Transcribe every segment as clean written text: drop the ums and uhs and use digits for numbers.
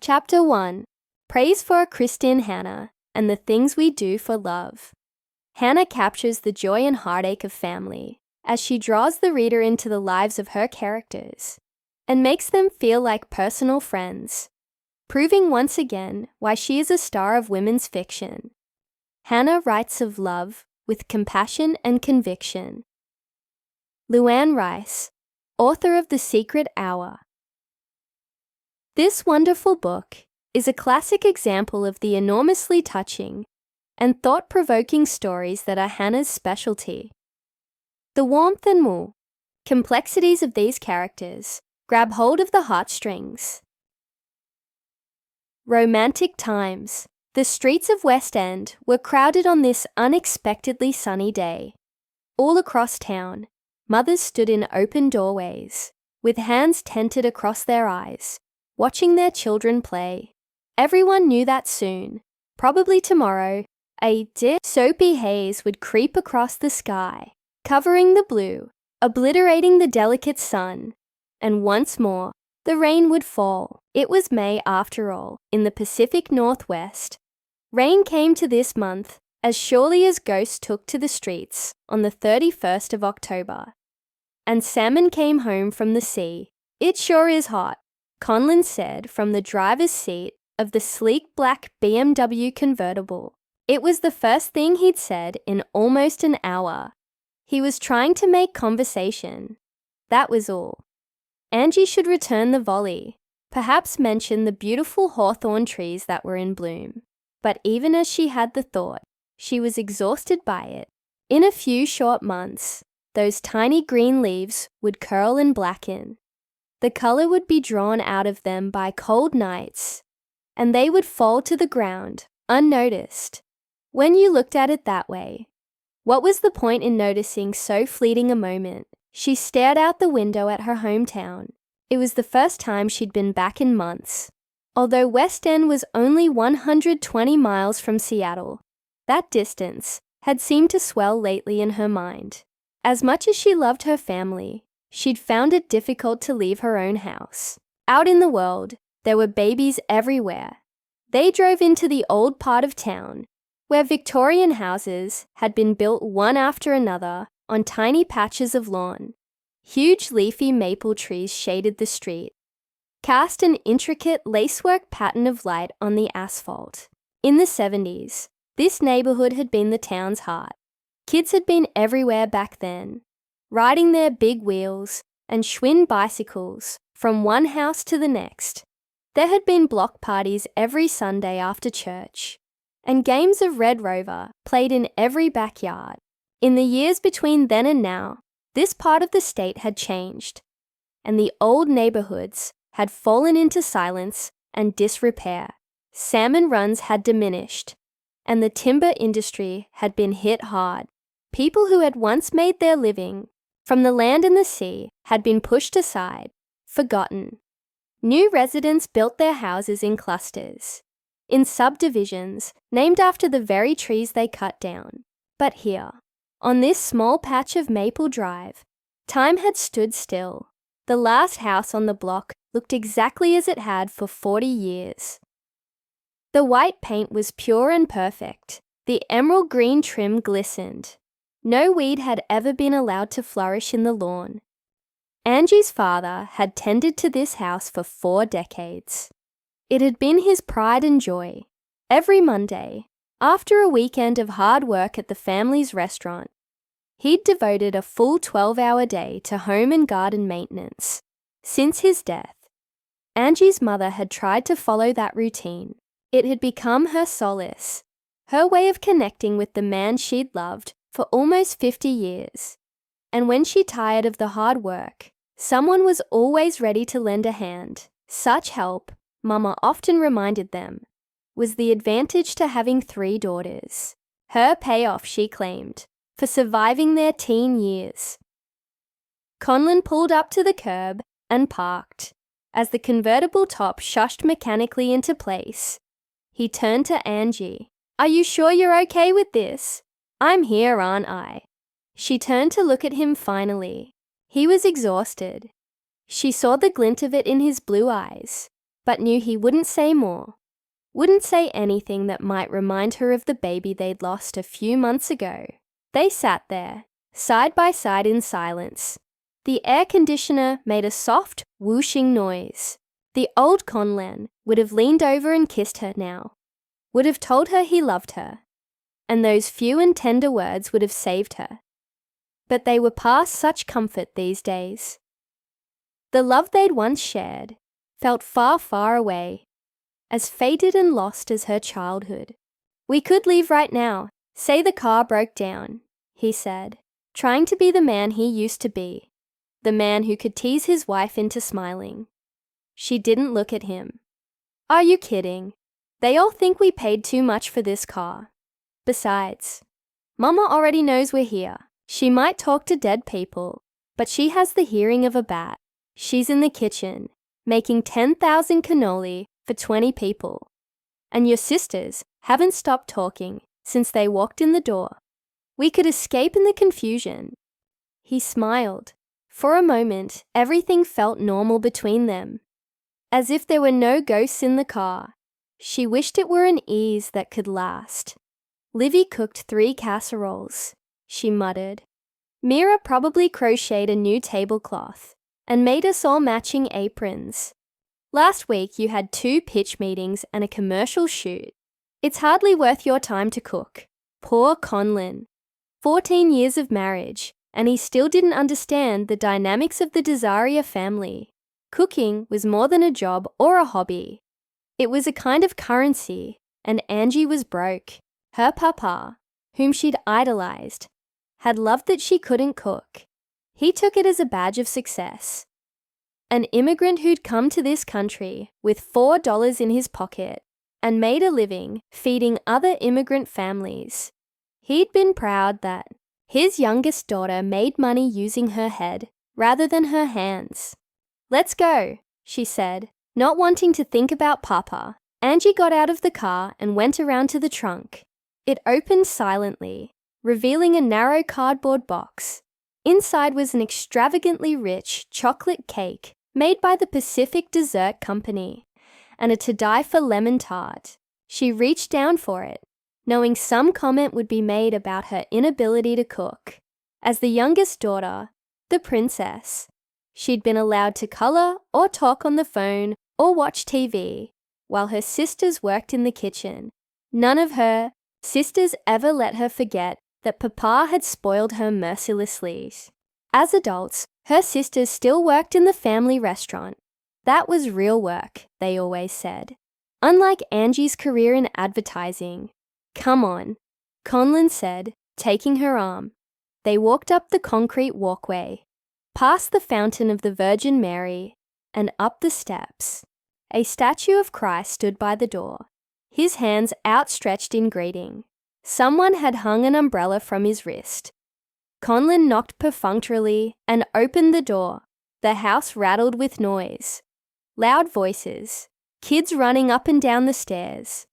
Chapter 1. Praise for Kristin Hannah and the Things We Do for Love. Hannah captures the joy and heartache of family as she draws the reader into the lives of her characters and makes them feel like personal friends, proving once again why she is a star of women's fiction. Hannah writes of love with compassion and conviction. Luann Rice, author of The Secret Hour. This wonderful book is a classic example of the enormously touching and thought-provoking stories that are Hannah's specialty. The warmth and complexities of these characters grab hold of the heartstrings. Romantic times. The streets of West End were crowded on this unexpectedly sunny day. All across town, mothers stood in open doorways, with hands tented across their eyes, watching their children play. Everyone knew that soon, probably tomorrow, a soapy haze would creep across the sky, covering the blue, obliterating the delicate sun, and once more, the rain would fall. It was May after all, in the Pacific Northwest. Rain came to this month as surely as ghosts took to the streets on the 31st of October. And salmon came home from the sea. It sure is hot, Conlon said from the driver's seat of the sleek black BMW convertible. It was the first thing he'd said in almost an hour. He was trying to make conversation. That was all. Angie should return the volley, perhaps mention the beautiful hawthorn trees that were in bloom. But even as she had the thought, she was exhausted by it. In a few short months, those tiny green leaves would curl and blacken. The color would be drawn out of them by cold nights, and they would fall to the ground, unnoticed. When you looked at it that way, what was the point in noticing so fleeting a moment? She stared out the window at her hometown. It was the first time she'd been back in months. Although West End was only 120 miles from Seattle, that distance had seemed to swell lately in her mind. As much as she loved her family, she'd found it difficult to leave her own house. Out in the world, there were babies everywhere. They drove into the old part of town, where Victorian houses had been built one after another on tiny patches of lawn. Huge leafy maple trees shaded the street, cast an intricate lacework pattern of light on the asphalt. In the 70s, this neighborhood had been the town's heart. Kids had been everywhere back then, riding their big wheels and Schwinn bicycles from one house to the next. There had been block parties every Sunday after church, and games of Red Rover played in every backyard. In the years between then and now, this part of the state had changed, and the old neighborhoods had fallen into silence and disrepair. Salmon runs had diminished, and the timber industry had been hit hard. People who had once made their living from the land and the sea had been pushed aside, forgotten. New residents built their houses in clusters, in subdivisions named after the very trees they cut down. But here, on this small patch of Maple Drive, time had stood still. The last house on the block looked exactly as it had for 40 years. The white paint was pure and perfect. The emerald green trim glistened. No weed had ever been allowed to flourish in the lawn. Angie's father had tended to this house for 4 decades. It had been his pride and joy. Every Monday, after a weekend of hard work at the family's restaurant, he'd devoted a full 12-hour day to home and garden maintenance. Since his death, Angie's mother had tried to follow that routine. It had become her solace, her way of connecting with the man she'd loved for almost 50 years. And when she tired of the hard work, someone was always ready to lend a hand. Such help, Mama often reminded them, was the advantage to having 3 daughters. Her payoff, she claimed, for surviving their teen years. Conlon pulled up to the curb and parked. As the convertible top shushed mechanically into place, he turned to Angie. "Are you sure you're okay with this? I'm here, aren't I?" She turned to look at him finally. He was exhausted. She saw the glint of it in his blue eyes. but knew he wouldn't say more. Wouldn't say anything that might remind her of the baby they'd lost a few months ago. They sat there, side by side in silence. The air conditioner made a soft, whooshing noise. The old Conlan would have leaned over and kissed her now, would have told her he loved her, and those few and tender words would have saved her. But they were past such comfort these days. The love they'd once shared felt far, far away, as faded and lost as her childhood. "We could leave right now, say the car broke down," he said, trying to be the man he used to be, the man who could tease his wife into smiling. She didn't look at him. "Are you kidding? They all think we paid too much for this car. Besides, Mama already knows we're here. She might talk to dead people, but she has the hearing of a bat. She's in the kitchen, making 10,000 cannoli for 20 people. And your sisters haven't stopped talking since they walked in the door. We could escape in the confusion." He smiled. For a moment, everything felt normal between them, as if there were no ghosts in the car. She wished it were an ease that could last. "Livy cooked 3 casseroles," she muttered. "Mira probably crocheted a new tablecloth and made us all matching aprons. Last week you had 2 pitch meetings and a commercial shoot. It's hardly worth your time to cook." Poor Conlin. 14 years of marriage, and he still didn't understand the dynamics of the Desaria family. Cooking was more than a job or a hobby. It was a kind of currency, and Angie was broke. Her papa, whom she'd idolized, had loved that she couldn't cook. He took it as a badge of success. An immigrant who'd come to this country with $4 in his pocket and made a living feeding other immigrant families. He'd been proud that his youngest daughter made money using her head rather than her hands. "Let's go," she said, not wanting to think about Papa. Angie got out of the car and went around to the trunk. It opened silently, revealing a narrow cardboard box. Inside was an extravagantly rich chocolate cake made by the Pacific Dessert Company, and a to-die-for lemon tart. She reached down for it, knowing some comment would be made about her inability to cook. As the youngest daughter, the princess, she'd been allowed to color or talk on the phone or watch TV, while her sisters worked in the kitchen. None of her sisters ever let her forget that Papa had spoiled her mercilessly. As adults, her sisters still worked in the family restaurant. That was real work, they always said. Unlike Angie's career in advertising. "Come on," Conlin said, taking her arm. They walked up the concrete walkway, past the fountain of the Virgin Mary, and up the steps. A statue of Christ stood by the door, his hands outstretched in greeting. Someone had hung an umbrella from his wrist. Conlin knocked perfunctorily and opened the door. The house rattled with noise. Loud voices, kids running up and down the stairs,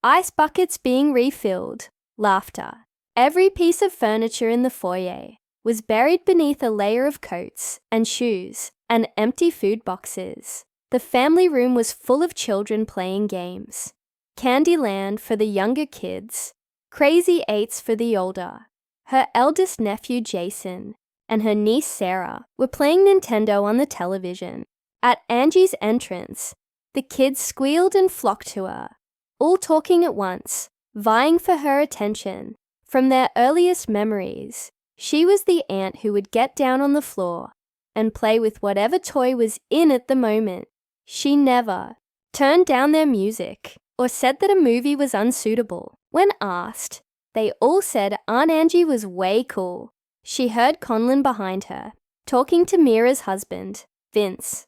ice buckets being refilled, laughter. Every piece of furniture in the foyer was buried beneath a layer of coats and shoes and empty food boxes. The family room was full of children playing games. Candyland for the younger kids, Crazy Eights for the older. Her eldest nephew Jason and her niece Sarah were playing Nintendo on the television. At Angie's entrance, the kids squealed and flocked to her, all talking at once, vying for her attention. From their earliest memories, she was the aunt who would get down on the floor and play with whatever toy was in at the moment. She never turned down their music or said that a movie was unsuitable. When asked, they all said Aunt Angie was way cool. She heard Conlin behind her, talking to Mira's husband, Vince.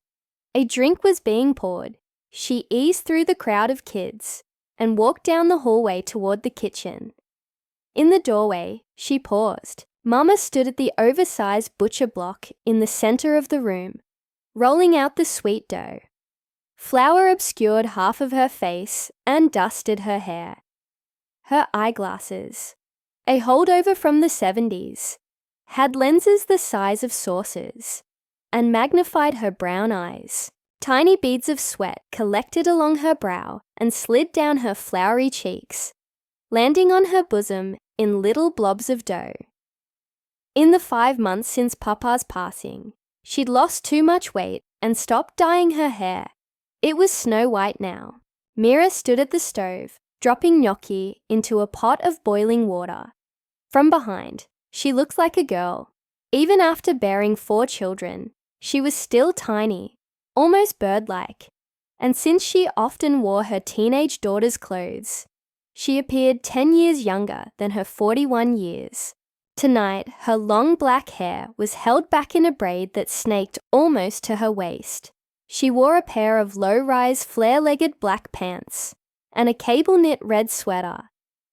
A drink was being poured. She eased through the crowd of kids and walked down the hallway toward the kitchen. In the doorway, she paused. Mama stood at the oversized butcher block in the center of the room, rolling out the sweet dough. Flour obscured half of her face and dusted her hair. Her eyeglasses, a holdover from the 70s, had lenses the size of saucers and magnified her brown eyes. Tiny beads of sweat collected along her brow and slid down her floury cheeks, landing on her bosom in little blobs of dough. In the 5 months since Papa's passing, she'd lost too much weight and stopped dyeing her hair. It was snow white now. Mira stood at the stove, dropping gnocchi into a pot of boiling water. From behind, she looked like a girl. Even after bearing 4 children, she was still tiny, almost bird-like. And since she often wore her teenage daughter's clothes, she appeared 10 years younger than her 41 years. Tonight, her long black hair was held back in a braid that snaked almost to her waist. She wore a pair of low-rise, flare-legged black pants and a cable-knit red sweater.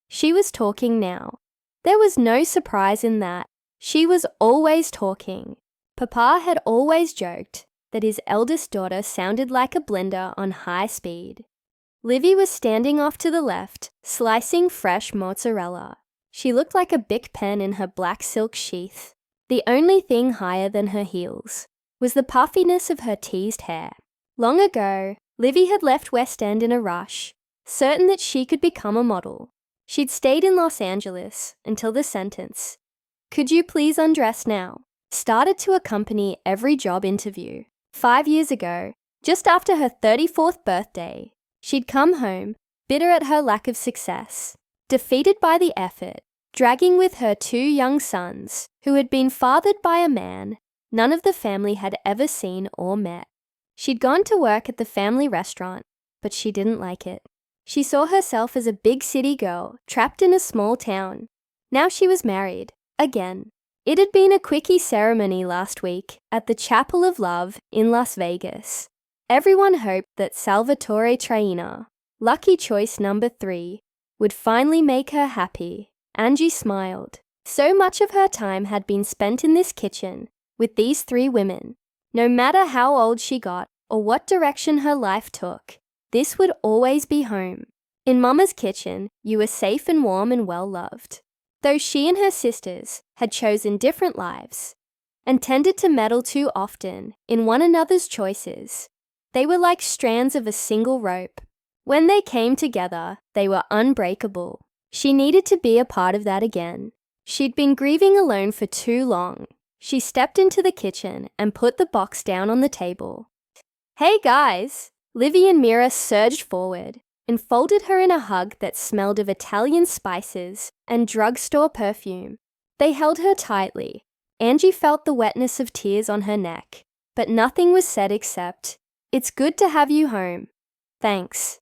She was talking now. There was no surprise in that. She was always talking. Papa had always joked that his eldest daughter sounded like a blender on high speed. Livy was standing off to the left, slicing fresh mozzarella. She looked like a Bic pen in her black silk sheath. The only thing higher than her heels was the puffiness of her teased hair. Long ago, Livy had left West End in a rush, certain that she could become a model. She'd stayed in Los Angeles until the sentence, "Could you please undress now?" started to accompany every job interview. 5 years ago, just after her 34th birthday, she'd come home, bitter at her lack of success, defeated by the effort, dragging with her 2 young sons who had been fathered by a man none of the family had ever seen or met. She'd gone to work at the family restaurant, but she didn't like it. She saw herself as a big city girl trapped in a small town. Now she was married, again. It had been a quickie ceremony last week at the Chapel of Love in Las Vegas. Everyone hoped that Salvatore Traina, lucky choice number 3, would finally make her happy. Angie smiled. So much of her time had been spent in this kitchen with these 3 women. No matter how old she got or what direction her life took, this would always be home. In Mama's kitchen, you were safe and warm and well-loved. Though she and her sisters had chosen different lives and tended to meddle too often in one another's choices, they were like strands of a single rope. When they came together, they were unbreakable. She needed to be a part of that again. She'd been grieving alone for too long. She stepped into the kitchen and put the box down on the table. "Hey guys!" Livy and Mira surged forward and folded her in a hug that smelled of Italian spices and drugstore perfume. They held her tightly. Angie felt the wetness of tears on her neck, but nothing was said except, "It's good to have you home. Thanks."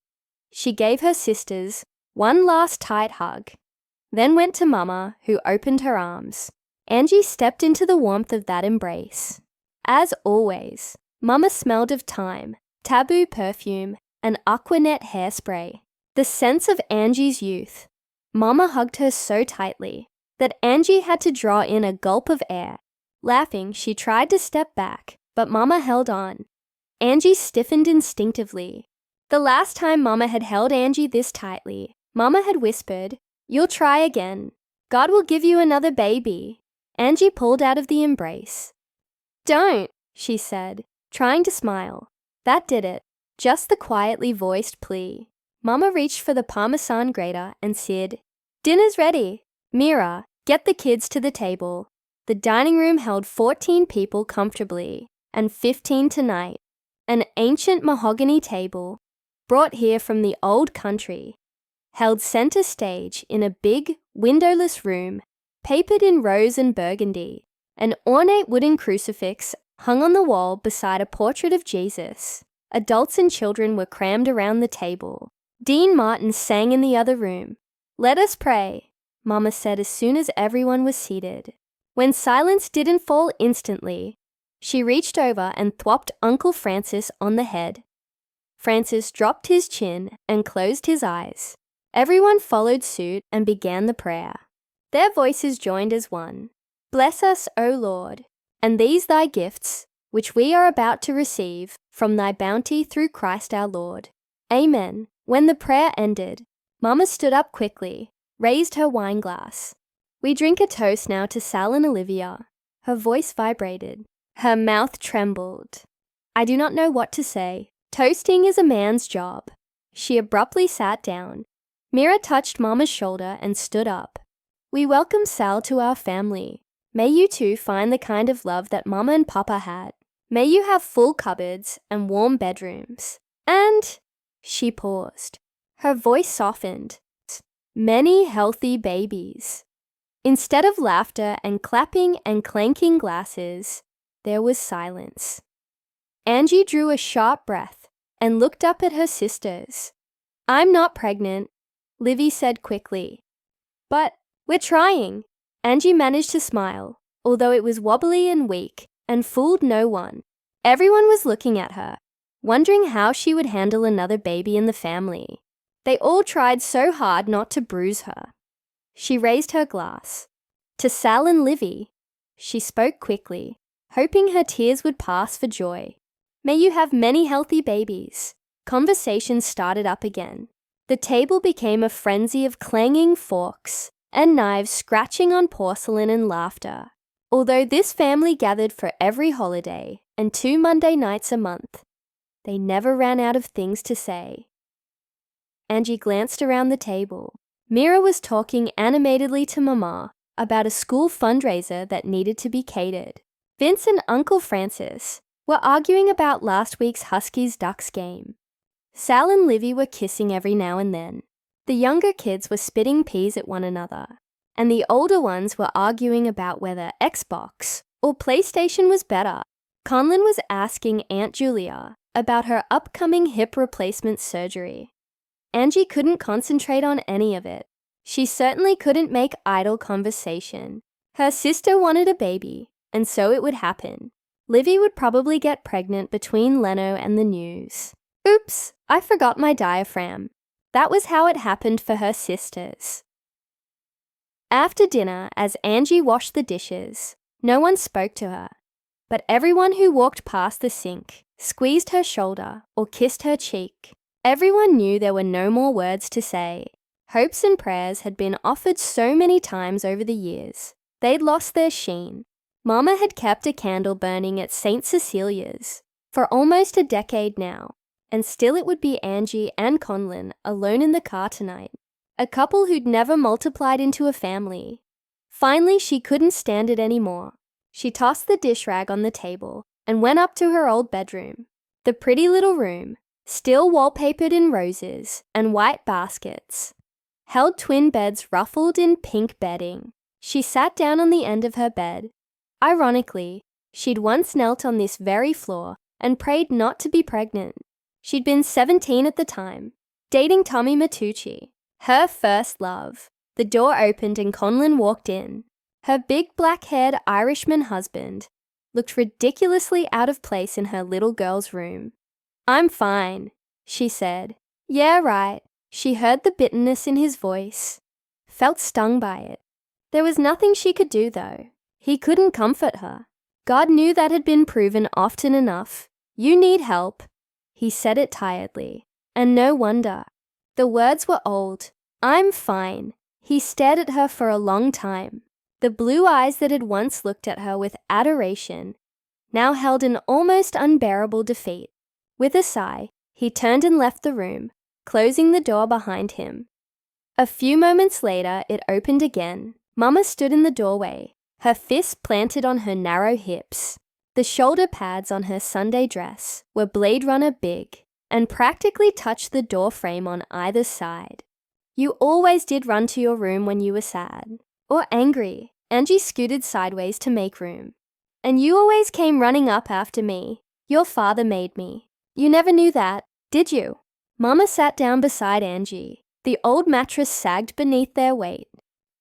She gave her sisters one last tight hug, then went to Mama, who opened her arms. Angie stepped into the warmth of that embrace. As always, Mama smelled of thyme, taboo perfume, and Aquanet hairspray. The sense of Angie's youth. Mama hugged her so tightly that Angie had to draw in a gulp of air. Laughing, she tried to step back, but Mama held on. Angie stiffened instinctively. The last time Mama had held Angie this tightly, Mama had whispered, "You'll try again. God will give you another baby." Angie pulled out of the embrace. "Don't," she said, trying to smile. That did it. Just the quietly voiced plea. Mama reached for the Parmesan grater and said, "Dinner's ready. Mira, get the kids to the table." The dining room held 14 people comfortably, and 15 tonight. An ancient mahogany table, brought here from the old country, held center stage in a big, windowless room, papered in rose and burgundy. An ornate wooden crucifix hung on the wall beside a portrait of Jesus. Adults and children were crammed around the table. Dean Martin sang in the other room. "Let us pray," Mama said as soon as everyone was seated. When silence didn't fall instantly, she reached over and thwopped Uncle Francis on the head. Francis dropped his chin and closed his eyes. Everyone followed suit and began the prayer. Their voices joined as one. "Bless us, O Lord, and these thy gifts, which we are about to receive from thy bounty through Christ our Lord. Amen." When the prayer ended, Mama stood up quickly, raised her wine glass. "We drink a toast now to Sal and Olivia." Her voice vibrated. Her mouth trembled. I do not know what to say. Toasting is a man's job." She abruptly sat down. Mira touched Mama's shoulder and stood up. "We welcome Sal to our family. May you two find the kind of love that Mama and Papa had. May you have full cupboards and warm bedrooms. And," she paused. Her voice softened, "many healthy babies." Instead of laughter and clapping and clanking glasses, there was silence. Angie drew a sharp breath and looked up at her sisters. "I'm not pregnant," Livy said quickly. "But we're trying." Angie managed to smile, although it was wobbly and weak and fooled no one. Everyone was looking at her, wondering how she would handle another baby in the family. They all tried so hard not to bruise her. She raised her glass. "To Sal and Livy," she spoke quickly, hoping her tears would pass for joy. "May you have many healthy babies." Conversation started up again. The table became a frenzy of clanging forks and knives scratching on porcelain and laughter. Although this family gathered for every holiday and 2 Monday nights a month, they never ran out of things to say. Angie glanced around the table. Mira was talking animatedly to Mama about a school fundraiser that needed to be catered. Vince and Uncle Francis were arguing about last week's Huskies-Ducks game. Sal and Livy were kissing every now and then. The younger kids were spitting peas at one another, and the older ones were arguing about whether Xbox or PlayStation was better. Conlon was asking Aunt Julia about her upcoming hip replacement surgery. Angie couldn't concentrate on any of it. She certainly couldn't make idle conversation. Her sister wanted a baby, and so it would happen. Livy would probably get pregnant between Leno and the news. Oops, I forgot my diaphragm. That was how it happened for her sisters. After dinner, as Angie washed the dishes, no one spoke to her, but everyone who walked past the sink squeezed her shoulder or kissed her cheek. Everyone knew there were no more words to say. Hopes and prayers had been offered so many times over the years. They'd lost their sheen. Mama had kept a candle burning at St. Cecilia's for almost a decade now, and still it would be Angie and Conlon alone in the car tonight, a couple who'd never multiplied into a family. Finally, she couldn't stand it anymore. She tossed the dish rag on the table and went up to her old bedroom. The pretty little room, still wallpapered in roses and white baskets, held twin beds ruffled in pink bedding. She sat down on the end of her bed. Ironically, she'd once knelt on this very floor and prayed not to be pregnant. She'd been 17 at the time, dating Tommy Matucci, her first love. The door opened and Conlon walked in. Her big black-haired Irishman husband looked ridiculously out of place in her little girl's room. "I'm fine," she said. "Yeah, right." She heard the bitterness in his voice, felt stung by it. There was nothing she could do, though. He couldn't comfort her. God knew that had been proven often enough. "You need help." He said it tiredly. And no wonder. The words were old. "I'm fine." He stared at her for a long time. The blue eyes that had once looked at her with adoration now held an almost unbearable defeat. With a sigh, he turned and left the room, closing the door behind him. A few moments later, it opened again. Mama stood in the doorway, her fists planted on her narrow hips. The shoulder pads on her Sunday dress were Blade Runner big and practically touched the door frame on either side. "You always did run to your room when you were sad or angry." Angie scooted sideways to make room. "And you always came running up after me. Your father made me. You never knew that, did you?" Mama sat down beside Angie. The old mattress sagged beneath their weight.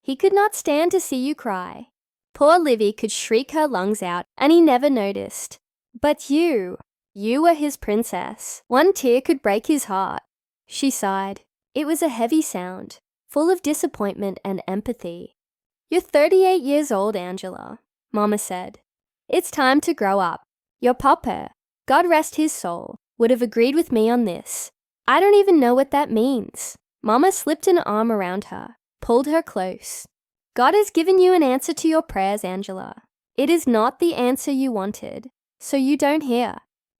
"He could not stand to see you cry." Poor Livy could shriek her lungs out, and he never noticed. "But you were his princess. One tear could break his heart." She sighed. It was a heavy sound, full of disappointment and empathy. "You're 38 years old, Angela," Mama said. "It's time to grow up. Your papa, God rest his soul, would have agreed with me on this. I don't even know what that means." Mama slipped an arm around her, pulled her close. "God has given you an answer to your prayers, Angela. It is not the answer you wanted, so you don't hear.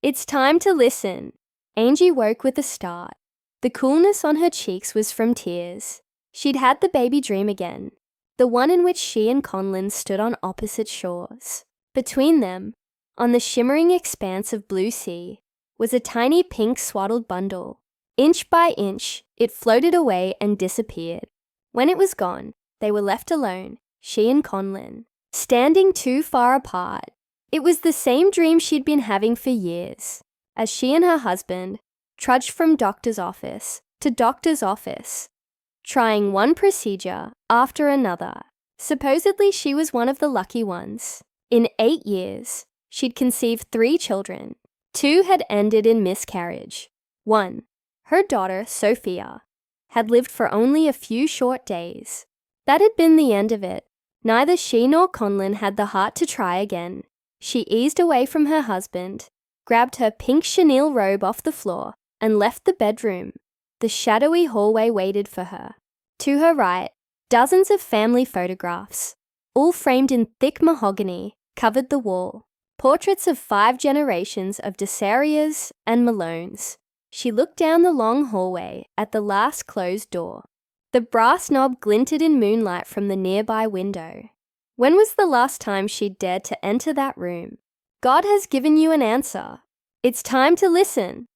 It's time to listen. Angie woke with a start. The coolness on her cheeks was from tears. She'd had the baby dream again, the one in which she and Conlon stood on opposite shores. Between them, on the shimmering expanse of blue sea, was a tiny pink swaddled bundle. Inch by inch, it floated away and disappeared. When it was gone, they were left alone, she and Conlon, standing too far apart. It was the same dream she'd been having for years, as she and her husband trudged from doctor's office to doctor's office, trying one procedure after another. Supposedly she was one of the lucky ones. In 8 years, she'd conceived 3 children. 2 had ended in miscarriage. 1, her daughter, Sophia, had lived for only a few short days. That had been the end of it. Neither she nor Conlon had the heart to try again. She eased away from her husband, grabbed her pink chenille robe off the floor, and left the bedroom. The shadowy hallway waited for her. To her right, dozens of family photographs, all framed in thick mahogany, covered the wall. Portraits of 5 generations of Desarias and Malones. She looked down the long hallway at the last closed door. The brass knob glinted in moonlight from the nearby window. When was the last time she'd dared to enter that room? God has given you an answer. It's time to listen.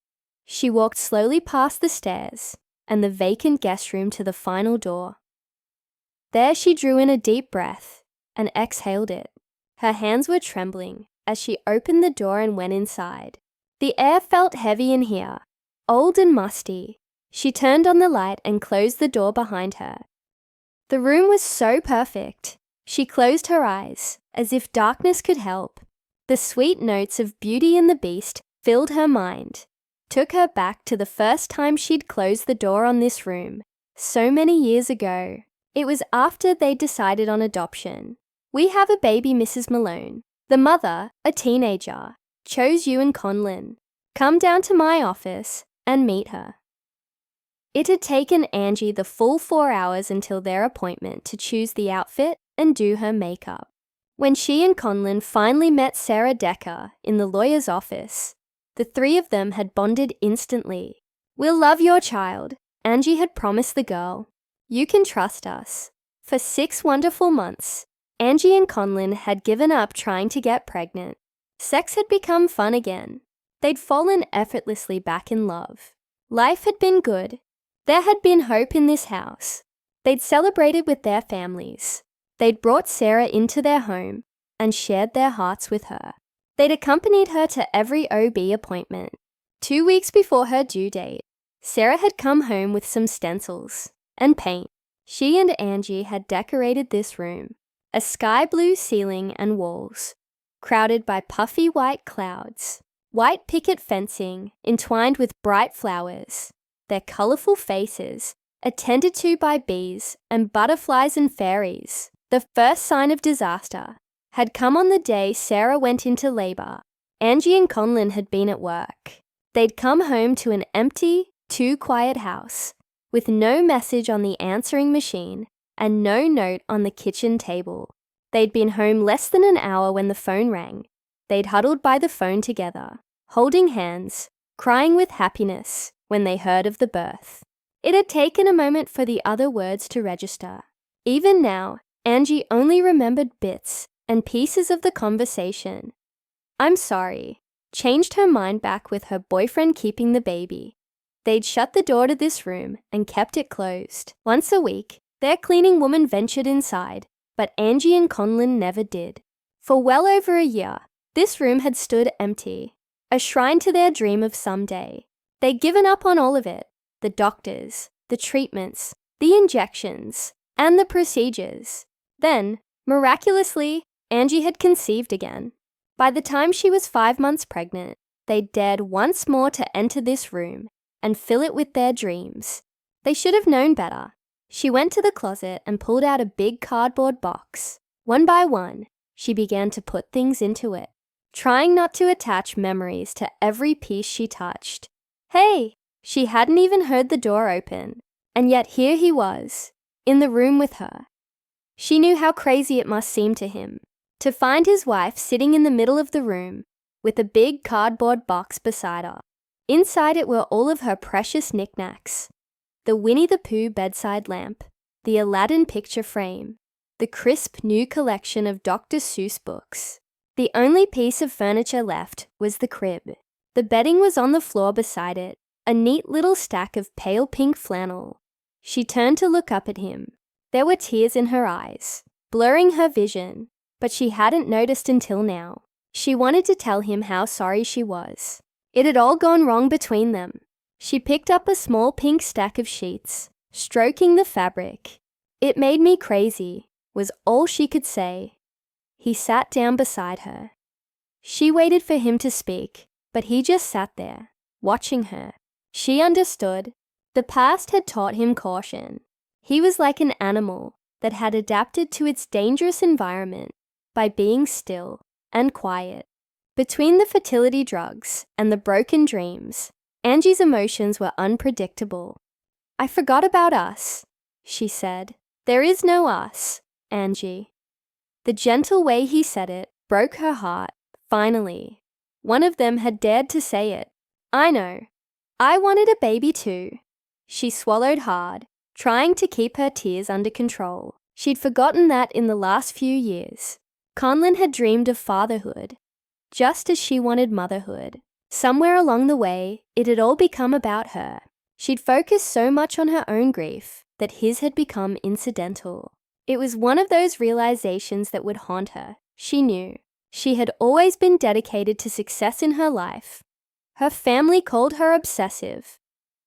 She walked slowly past the stairs and the vacant guest room to the final door. There she drew in a deep breath and exhaled it. Her hands were trembling as she opened the door and went inside. The air felt heavy in here, old and musty. She turned on the light and closed the door behind her. The room was so perfect. She closed her eyes, as if darkness could help. The sweet notes of Beauty and the Beast filled her mind, took her back to the first time she'd closed the door on this room, so many years ago. It was after they'd decided on adoption. We have a baby, Mrs. Malone. The mother, a teenager, chose you and Conlon. Come down to my office and meet her. It had taken Angie the full 4 hours until their appointment to choose the outfit and do her makeup. When she and Conlon finally met Sarah Decker in the lawyer's office, the 3 of them had bonded instantly. We'll love your child, Angie had promised the girl. You can trust us. For 6 wonderful months, Angie and Conlon had given up trying to get pregnant. Sex had become fun again. They'd fallen effortlessly back in love. Life had been good. There had been hope in this house. They'd celebrated with their families. They'd brought Sarah into their home and shared their hearts with her. They'd accompanied her to every OB appointment. 2 weeks before her due date, Sarah had come home with some stencils and paint. She and Angie had decorated this room, a sky blue ceiling and walls, crowded by puffy white clouds, white picket fencing entwined with bright flowers, their colourful faces attended to by bees and butterflies and fairies. The first sign of disaster had come on the day Sarah went into labour. Angie and Conlon had been at work. They'd come home to an empty, too quiet house, with no message on the answering machine and no note on the kitchen table. They'd been home less than an hour when the phone rang. They'd huddled by the phone together, holding hands, crying with happiness when they heard of the birth. It had taken a moment for the other words to register. Even now, Angie only remembered bits and pieces of the conversation. I'm sorry. Changed her mind back with her boyfriend keeping the baby. They'd shut the door to this room and kept it closed. Once a week, their cleaning woman ventured inside, but Angie and Conlon never did. For well over a year, this room had stood empty, a shrine to their dream of someday. They'd given up on all of it, the doctors, the treatments, the injections, and the procedures. Then, miraculously, Angie had conceived again. By the time she was 5 months pregnant, they dared once more to enter this room and fill it with their dreams. They should have known better. She went to the closet and pulled out a big cardboard box. One by one, she began to put things into it, trying not to attach memories to every piece she touched. Hey! She hadn't even heard the door open, and yet here he was, in the room with her. She knew how crazy it must seem to him, to find his wife sitting in the middle of the room, with a big cardboard box beside her. Inside it were all of her precious knickknacks: the Winnie the Pooh bedside lamp, the Aladdin picture frame, the crisp new collection of Dr. Seuss books. The only piece of furniture left was the crib. The bedding was on the floor beside it, a neat little stack of pale pink flannel. She turned to look up at him. There were tears in her eyes, blurring her vision, but she hadn't noticed until now. She wanted to tell him how sorry she was. It had all gone wrong between them. She picked up a small pink stack of sheets, stroking the fabric. "It made me crazy," was all she could say. He sat down beside her. She waited for him to speak, but he just sat there, watching her. She understood. The past had taught him caution. He was like an animal that had adapted to its dangerous environment by being still and quiet. Between the fertility drugs and the broken dreams, Angie's emotions were unpredictable. "I forgot about us," she said. "There is no us, Angie." The gentle way he said it broke her heart. Finally, one of them had dared to say it. "I know. I wanted a baby too." She swallowed hard, trying to keep her tears under control. She'd forgotten that in the last few years, Conlon had dreamed of fatherhood, just as she wanted motherhood. Somewhere along the way, it had all become about her. She'd focused so much on her own grief that his had become incidental. It was one of those realizations that would haunt her. She knew. She had always been dedicated to success in her life. Her family called her obsessive,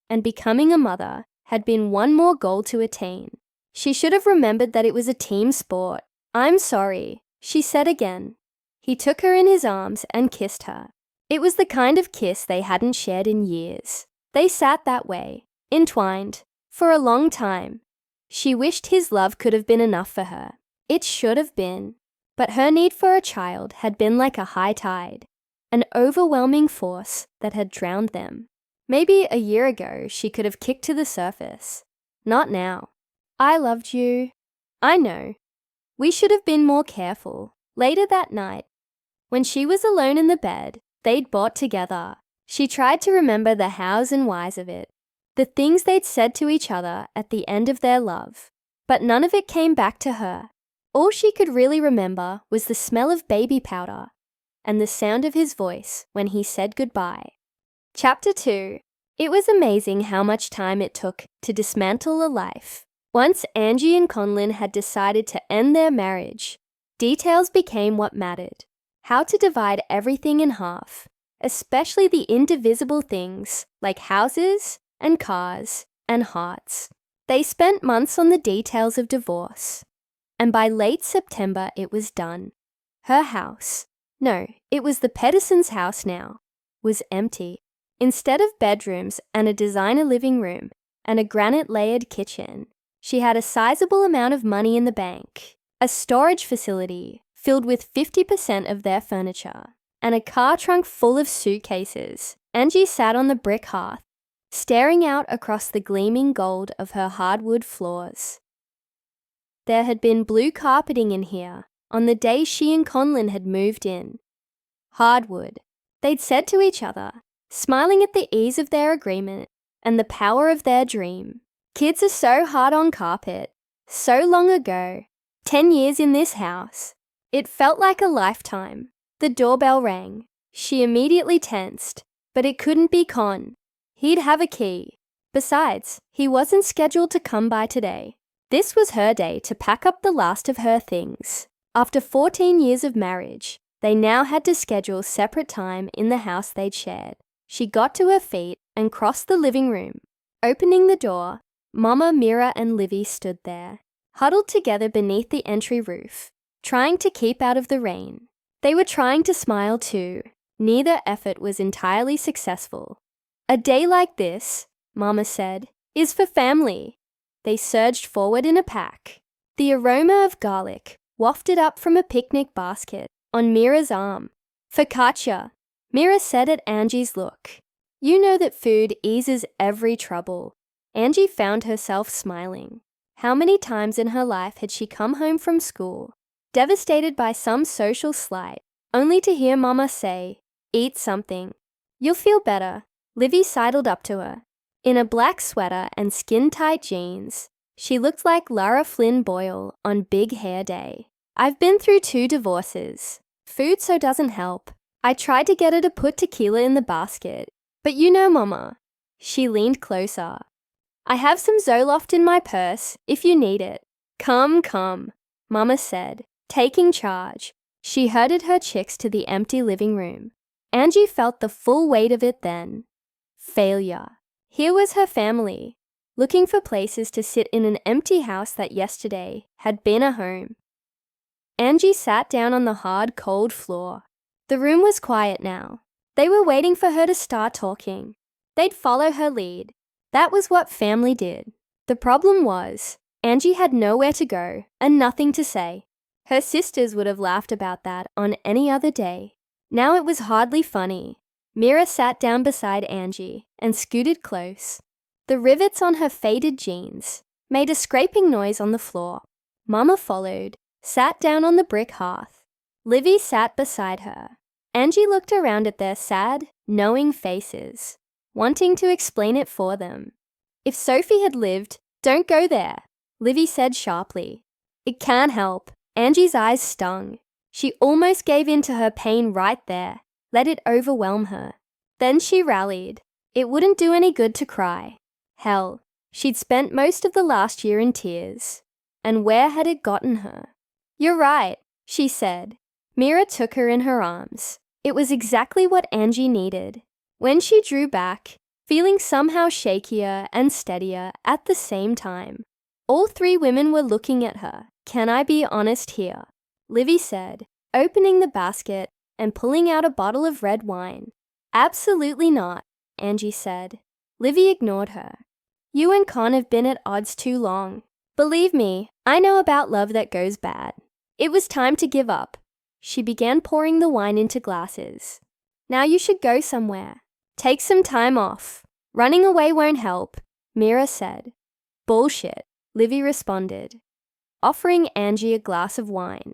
and becoming a mother had been one more goal to attain. She should have remembered that it was a team sport. "I'm sorry," she said again. He took her in his arms and kissed her. It was the kind of kiss they hadn't shared in years. They sat that way, entwined, for a long time. She wished his love could have been enough for her. It should have been. But her need for a child had been like a high tide, an overwhelming force that had drowned them. Maybe a year ago she could have kicked to the surface. Not now. "I loved you. I know. We should have been more careful." Later that night, when she was alone in the bed they'd bought together, she tried to remember the hows and whys of it, the things they'd said to each other at the end of their love. But none of it came back to her. All she could really remember was the smell of baby powder and the sound of his voice when he said goodbye. Chapter 2. It was amazing how much time it took to dismantle a life. Once Angie and Conlon had decided to end their marriage, details became what mattered. How to divide everything in half, especially the indivisible things like houses and cars and hearts. They spent months on the details of divorce, and by late September it was done. Her house, no, it was the Pedersons' house now, was empty. Instead of bedrooms and a designer living room and a granite-layered kitchen, she had a sizable amount of money in the bank, a storage facility filled with 50% of their furniture, and a car trunk full of suitcases. Angie sat on the brick hearth, staring out across the gleaming gold of her hardwood floors. There had been blue carpeting in here on the day she and Conlon had moved in. Hardwood, they'd said to each other, smiling at the ease of their agreement and the power of their dream. Kids are so hard on carpet. So long ago, 10 years in this house. It felt like a lifetime. The doorbell rang. She immediately tensed, but it couldn't be Con. He'd have a key. Besides, he wasn't scheduled to come by today. This was her day to pack up the last of her things. After 14 years of marriage, they now had to schedule separate time in the house they'd shared. She got to her feet and crossed the living room. Opening the door, Mama, Mira, and Livy stood there, huddled together beneath the entry roof, trying to keep out of the rain. They were trying to smile too. Neither effort was entirely successful. "A day like this," Mama said, "is for family." They surged forward in a pack. The aroma of garlic wafted up from a picnic basket on Mira's arm. "Focaccia," Mira said at Angie's look. "You know that food eases every trouble." Angie found herself smiling. How many times in her life had she come home from school, devastated by some social slight, only to hear Mama say, Eat something. You'll feel better. Livy sidled up to her. In a black sweater and skin-tight jeans, she looked like Lara Flynn Boyle on Big Hair Day. I've been through 2 divorces. Food so doesn't help. I tried to get her to put tequila in the basket, but you know, Mama. She leaned closer. I have some Zoloft in my purse if you need it. Come, Mama said, taking charge. She herded her chicks to the empty living room. Angie felt the full weight of it then. Failure. Here was her family, looking for places to sit in an empty house that yesterday had been a home. Angie sat down on the hard, cold floor. The room was quiet now. They were waiting for her to start talking. They'd follow her lead. That was what family did. The problem was, Angie had nowhere to go and nothing to say. Her sisters would have laughed about that on any other day. Now it was hardly funny. Mira sat down beside Angie and scooted close. The rivets on her faded jeans made a scraping noise on the floor. Mama followed, sat down on the brick hearth. Livy sat beside her. Angie looked around at their sad, knowing faces, wanting to explain it for them. If Sophie had lived, don't go there, Livy said sharply. It can't help. Angie's eyes stung. She almost gave in to her pain right there, let it overwhelm her. Then she rallied. It wouldn't do any good to cry. Hell, she'd spent most of the last year in tears. And where had it gotten her? You're right, she said. Mira took her in her arms. It was exactly what Angie needed. When she drew back, feeling somehow shakier and steadier at the same time, all 3 women were looking at her. Can I be honest here? Livy said, opening the basket and pulling out a bottle of red wine. Absolutely not, Angie said. Livy ignored her. You and Con have been at odds too long. Believe me, I know about love that goes bad. It was time to give up. She began pouring the wine into glasses. Now you should go somewhere. Take some time off. Running away won't help, Mira said. Bullshit, Livy responded, offering Angie a glass of wine.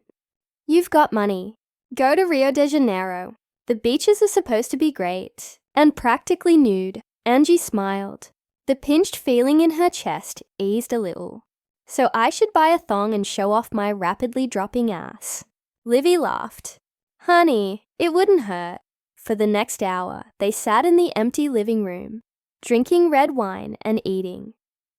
You've got money. Go to Rio de Janeiro. The beaches are supposed to be great. And practically nude. Angie smiled. The pinched feeling in her chest eased a little. So I should buy a thong and show off my rapidly dropping ass. Livy laughed. Honey, it wouldn't hurt. For the next hour, they sat in the empty living room, drinking red wine and eating,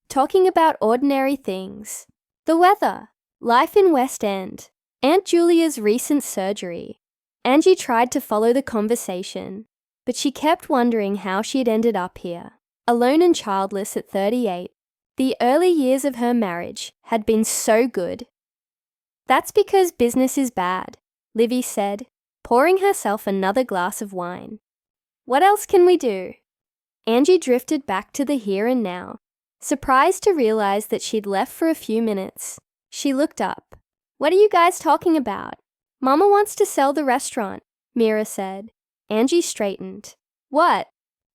talking about ordinary things. The weather, life in West End, Aunt Julia's recent surgery. Angie tried to follow the conversation, but she kept wondering how she had ended up here, alone and childless at 38. The early years of her marriage had been so good. That's because business is bad, Livy said, pouring herself another glass of wine. What else can we do? Angie drifted back to the here and now, surprised to realize that she'd left for a few minutes. She looked up. What are you guys talking about? Mama wants to sell the restaurant, Mira said. Angie straightened. What?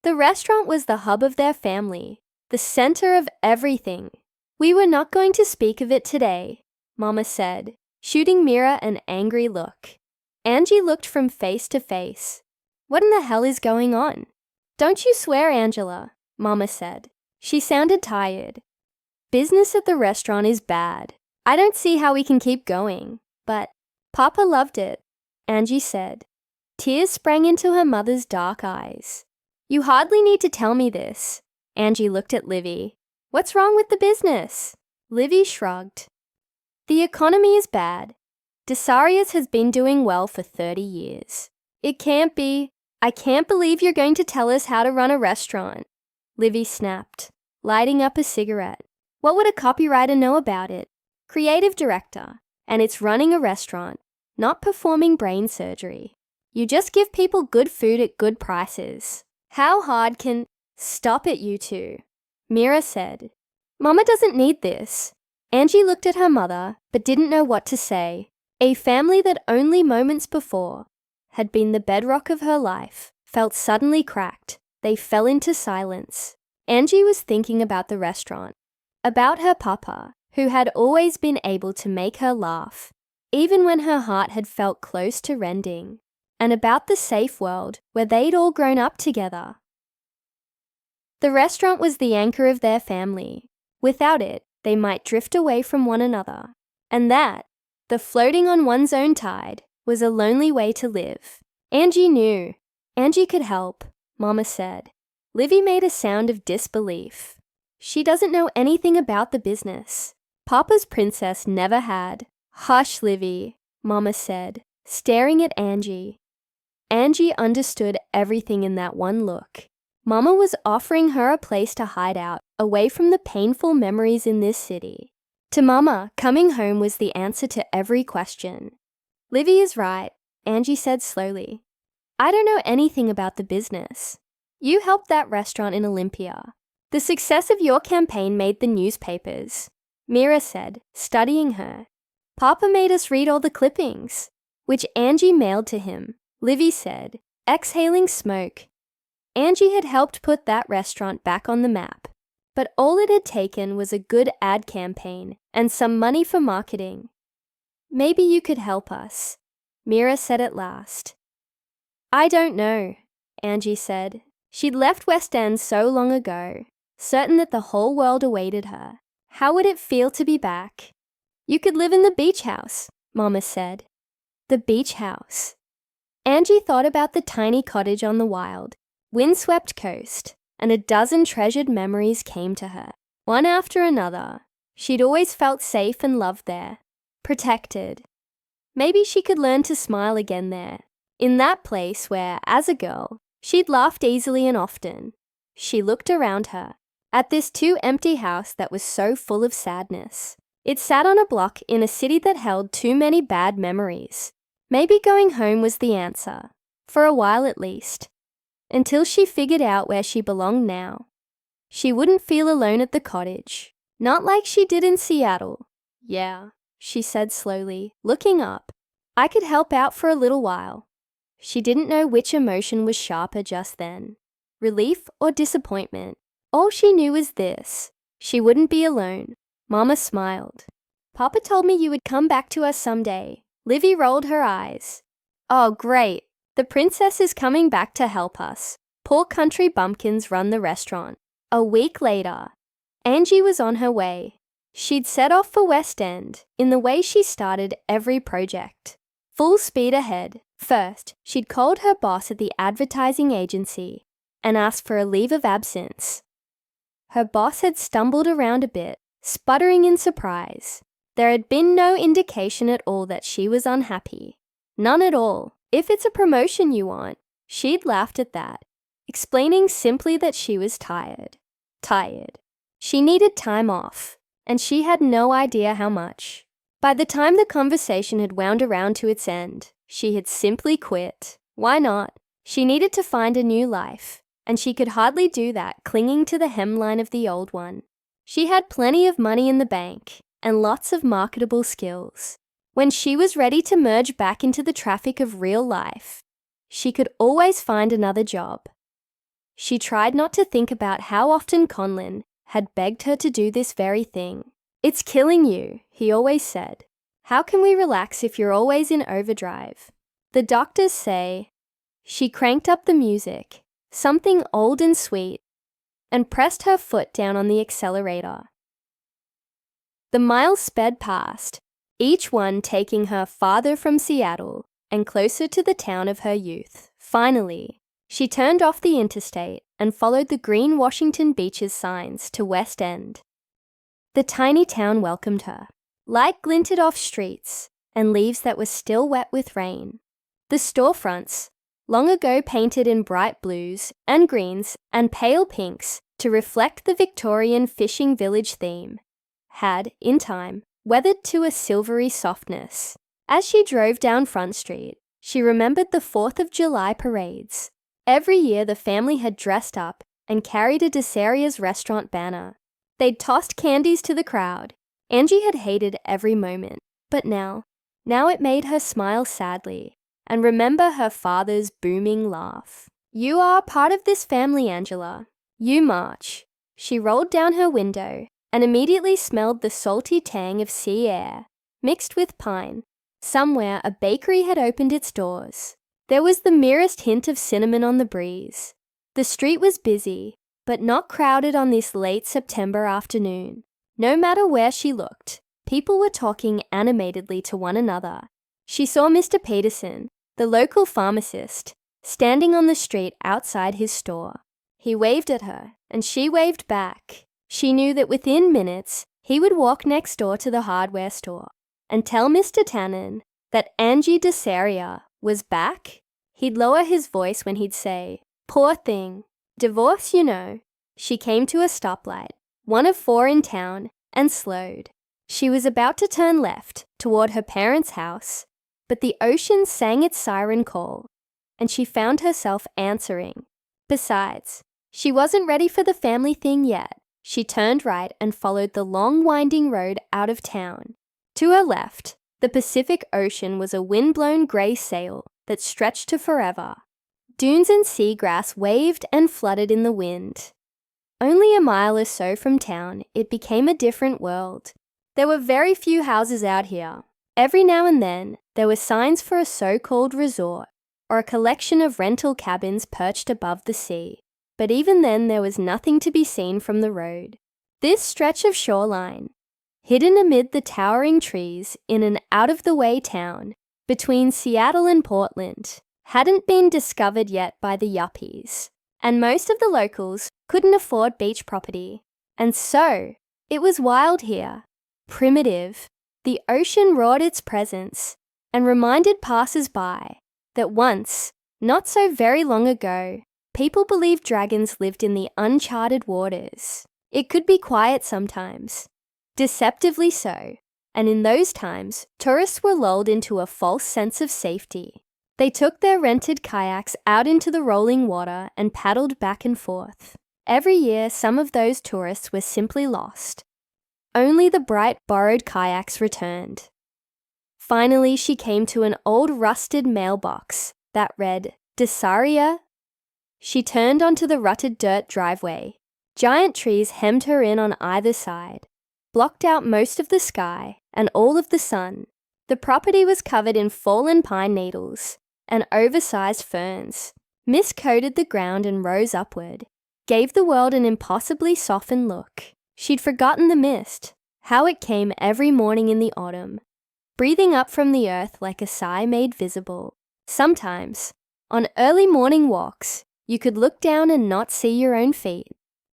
The restaurant was the hub of their family, the center of everything. We were not going to speak of it today, Mama said, shooting Mira an angry look. Angie looked from face to face. What in the hell is going on? Don't you swear, Angela, Mama said. She sounded tired. Business at the restaurant is bad. I don't see how we can keep going. But Papa loved it, Angie said. Tears sprang into her mother's dark eyes. You hardly need to tell me this. Angie looked at Livy. What's wrong with the business? Livy shrugged. The economy is bad. Desaria's has been doing well for 30 years. It can't be. I can't believe you're going to tell us how to run a restaurant. Livy snapped, lighting up a cigarette. What would a copywriter know about it? Creative director. And it's running a restaurant, not performing brain surgery. You just give people good food at good prices. How hard can... Stop it, you two, Mira said. Mama doesn't need this. Angie looked at her mother, but didn't know what to say. A family that only moments before had been the bedrock of her life felt suddenly cracked. They fell into silence. Angie was thinking about the restaurant, about her papa, who had always been able to make her laugh, even when her heart had felt close to rending. and about the safe world where they'd all grown up together. The restaurant was the anchor of their family. Without it, they might drift away from one another. And that, the floating on one's own tide, was a lonely way to live. Angie knew. Angie could help, Mama said. Livy made a sound of disbelief. She doesn't know anything about the business. Papa's princess never had. Hush, Livy, Mama said, staring at Angie. Angie understood everything in that one look. Mama was offering her a place to hide out, away from the painful memories in this city. To Mama, coming home was the answer to every question. Livy is right, Angie said slowly. I don't know anything about the business. You helped that restaurant in Olympia. The success of your campaign made the newspapers, Mira said, studying her. Papa made us read all the clippings, which Angie mailed to him, Livy said, exhaling smoke. Angie had helped put that restaurant back on the map, but all it had taken was a good ad campaign and some money for marketing. Maybe you could help us, Mira said at last. I don't know, Angie said. She'd left West End so long ago, certain that the whole world awaited her. How would it feel to be back? You could live in the beach house, Mama said. The beach house. Angie thought about the tiny cottage on the wild, windswept coast, and a dozen treasured memories came to her, one after another. She'd always felt safe and loved there, protected. Maybe she could learn to smile again there, in that place where, as a girl, she'd laughed easily and often. She looked around her, at this too-empty house that was so full of sadness. It sat on a block in a city that held too many bad memories. Maybe going home was the answer, for a while at least, until she figured out where she belonged now. She wouldn't feel alone at the cottage, not like she did in Seattle. Yeah, she said slowly, looking up. I could help out for a little while. She didn't know which emotion was sharper just then, relief or disappointment. All she knew was this: she wouldn't be alone. Mama smiled. Papa told me you would come back to us someday. Livy rolled her eyes. Oh, great. The princess is coming back to help us. Poor country bumpkins run the restaurant. A week later, Angie was on her way. She'd set off for West End in the way she started every project. Full speed ahead. First, she'd called her boss at the advertising agency and asked for a leave of absence. Her boss had stumbled around a bit, sputtering in surprise. There had been no indication at all that she was unhappy. None at all. If it's a promotion you want, she'd laughed at that, explaining simply that she was tired. Tired. She needed time off, and she had no idea how much. By the time the conversation had wound around to its end, she had simply quit. Why not? She needed to find a new life, and she could hardly do that clinging to the hemline of the old one. She had plenty of money in the bank and lots of marketable skills. When she was ready to merge back into the traffic of real life, she could always find another job. She tried not to think about how often Conlin had begged her to do this very thing. It's killing you, he always said. How can we relax if you're always in overdrive? The doctors say. She cranked up the music, something old and sweet, and pressed her foot down on the accelerator. The miles sped past, each one taking her farther from Seattle and closer to the town of her youth. Finally, she turned off the interstate and followed the green Washington Beaches signs to West End. The tiny town welcomed her. Light glinted off streets and leaves that were still wet with rain. The storefronts, long ago painted in bright blues and greens and pale pinks to reflect the Victorian fishing village theme, had, in time, weathered to a silvery softness. As she drove down Front Street, she remembered the 4th of July parades. Every year the family had dressed up and carried a Desaria's restaurant banner. They'd tossed candies to the crowd. Angie had hated every moment, but now it made her smile sadly and remember her father's booming laugh. You are a part of this family, Angela. You march. She rolled down her window and immediately smelled the salty tang of sea air, mixed with pine. Somewhere a bakery had opened its doors. There was the merest hint of cinnamon on the breeze. The street was busy, but not crowded on this late September afternoon. No matter where she looked, people were talking animatedly to one another. She saw Mr. Peterson, the local pharmacist, standing on the street outside his store. He waved at her, and she waved back. She knew that within minutes, he would walk next door to the hardware store and tell Mr. Tannen that Angie Desaria was back. He'd lower his voice when he'd say, "Poor thing. Divorce, you know." She came to a stoplight, one of 4 in town, and slowed. She was about to turn left toward her parents' house, but the ocean sang its siren call, and she found herself answering. Besides, she wasn't ready for the family thing yet. She turned right and followed the long winding road out of town. To her left, the Pacific Ocean was a wind-blown grey sail that stretched to forever. Dunes and seagrass waved and fluttered in the wind. Only a mile or so from town, it became a different world. There were very few houses out here. Every now and then, there were signs for a so-called resort, or a collection of rental cabins perched above the sea. But even then, there was nothing to be seen from the road. This stretch of shoreline, hidden amid the towering trees in an out-of-the-way town between Seattle and Portland, hadn't been discovered yet by the yuppies, and most of the locals couldn't afford beach property. And so, it was wild here, primitive. The ocean roared its presence and reminded passers-by that once, not so very long ago, people believed dragons lived in the uncharted waters. It could be quiet sometimes, deceptively so, and in those times, tourists were lulled into a false sense of safety. They took their rented kayaks out into the rolling water and paddled back and forth. Every year, some of those tourists were simply lost. Only the bright borrowed kayaks returned. Finally, she came to an old rusted mailbox that read, "Desaria." She turned onto the rutted dirt driveway. Giant trees hemmed her in on either side, blocked out most of the sky and all of the sun. The property was covered in fallen pine needles and oversized ferns, mist-coated the ground and rose upward, gave the world an impossibly softened look. She'd forgotten the mist, how it came every morning in the autumn, breathing up from the earth like a sigh made visible. Sometimes, on early morning walks, you could look down and not see your own feet.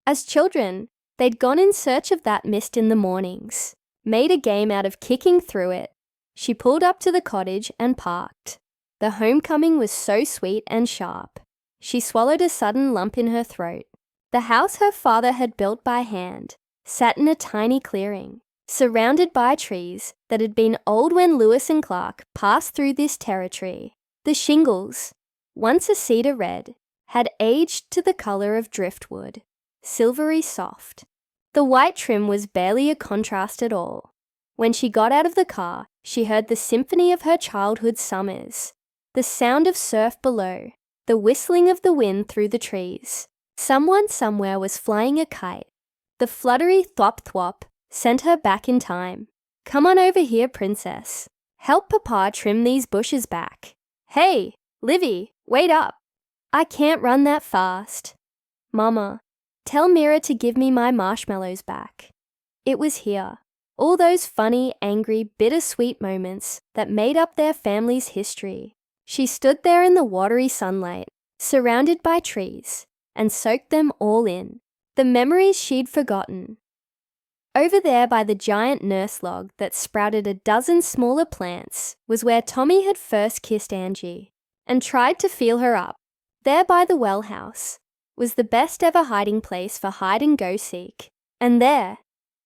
As children, they'd gone in search of that mist in the mornings, made a game out of kicking through it. She pulled up to the cottage and parked. The homecoming was so sweet and sharp. She swallowed a sudden lump in her throat. The house her father had built by hand sat in a tiny clearing, surrounded by trees that had been old when Lewis and Clark passed through this territory. The shingles, once a cedar red, had aged to the color of driftwood, silvery soft. The white trim was barely a contrast at all. When she got out of the car, she heard the symphony of her childhood summers, the sound of surf below, the whistling of the wind through the trees. Someone somewhere was flying a kite. The fluttery thwop-thwop sent her back in time. "Come on over here, princess. Help Papa trim these bushes back. Hey, Livy, wait up. I can't run that fast. Mama, tell Mira to give me my marshmallows back." It was here. All those funny, angry, bittersweet moments that made up their family's history. She stood there in the watery sunlight, surrounded by trees, and soaked them all in. The memories she'd forgotten. Over there by the giant nurse log that sprouted a dozen smaller plants was where Tommy had first kissed Angie and tried to feel her up. There by the well house was the best ever hiding place for hide-and-go-seek. And there,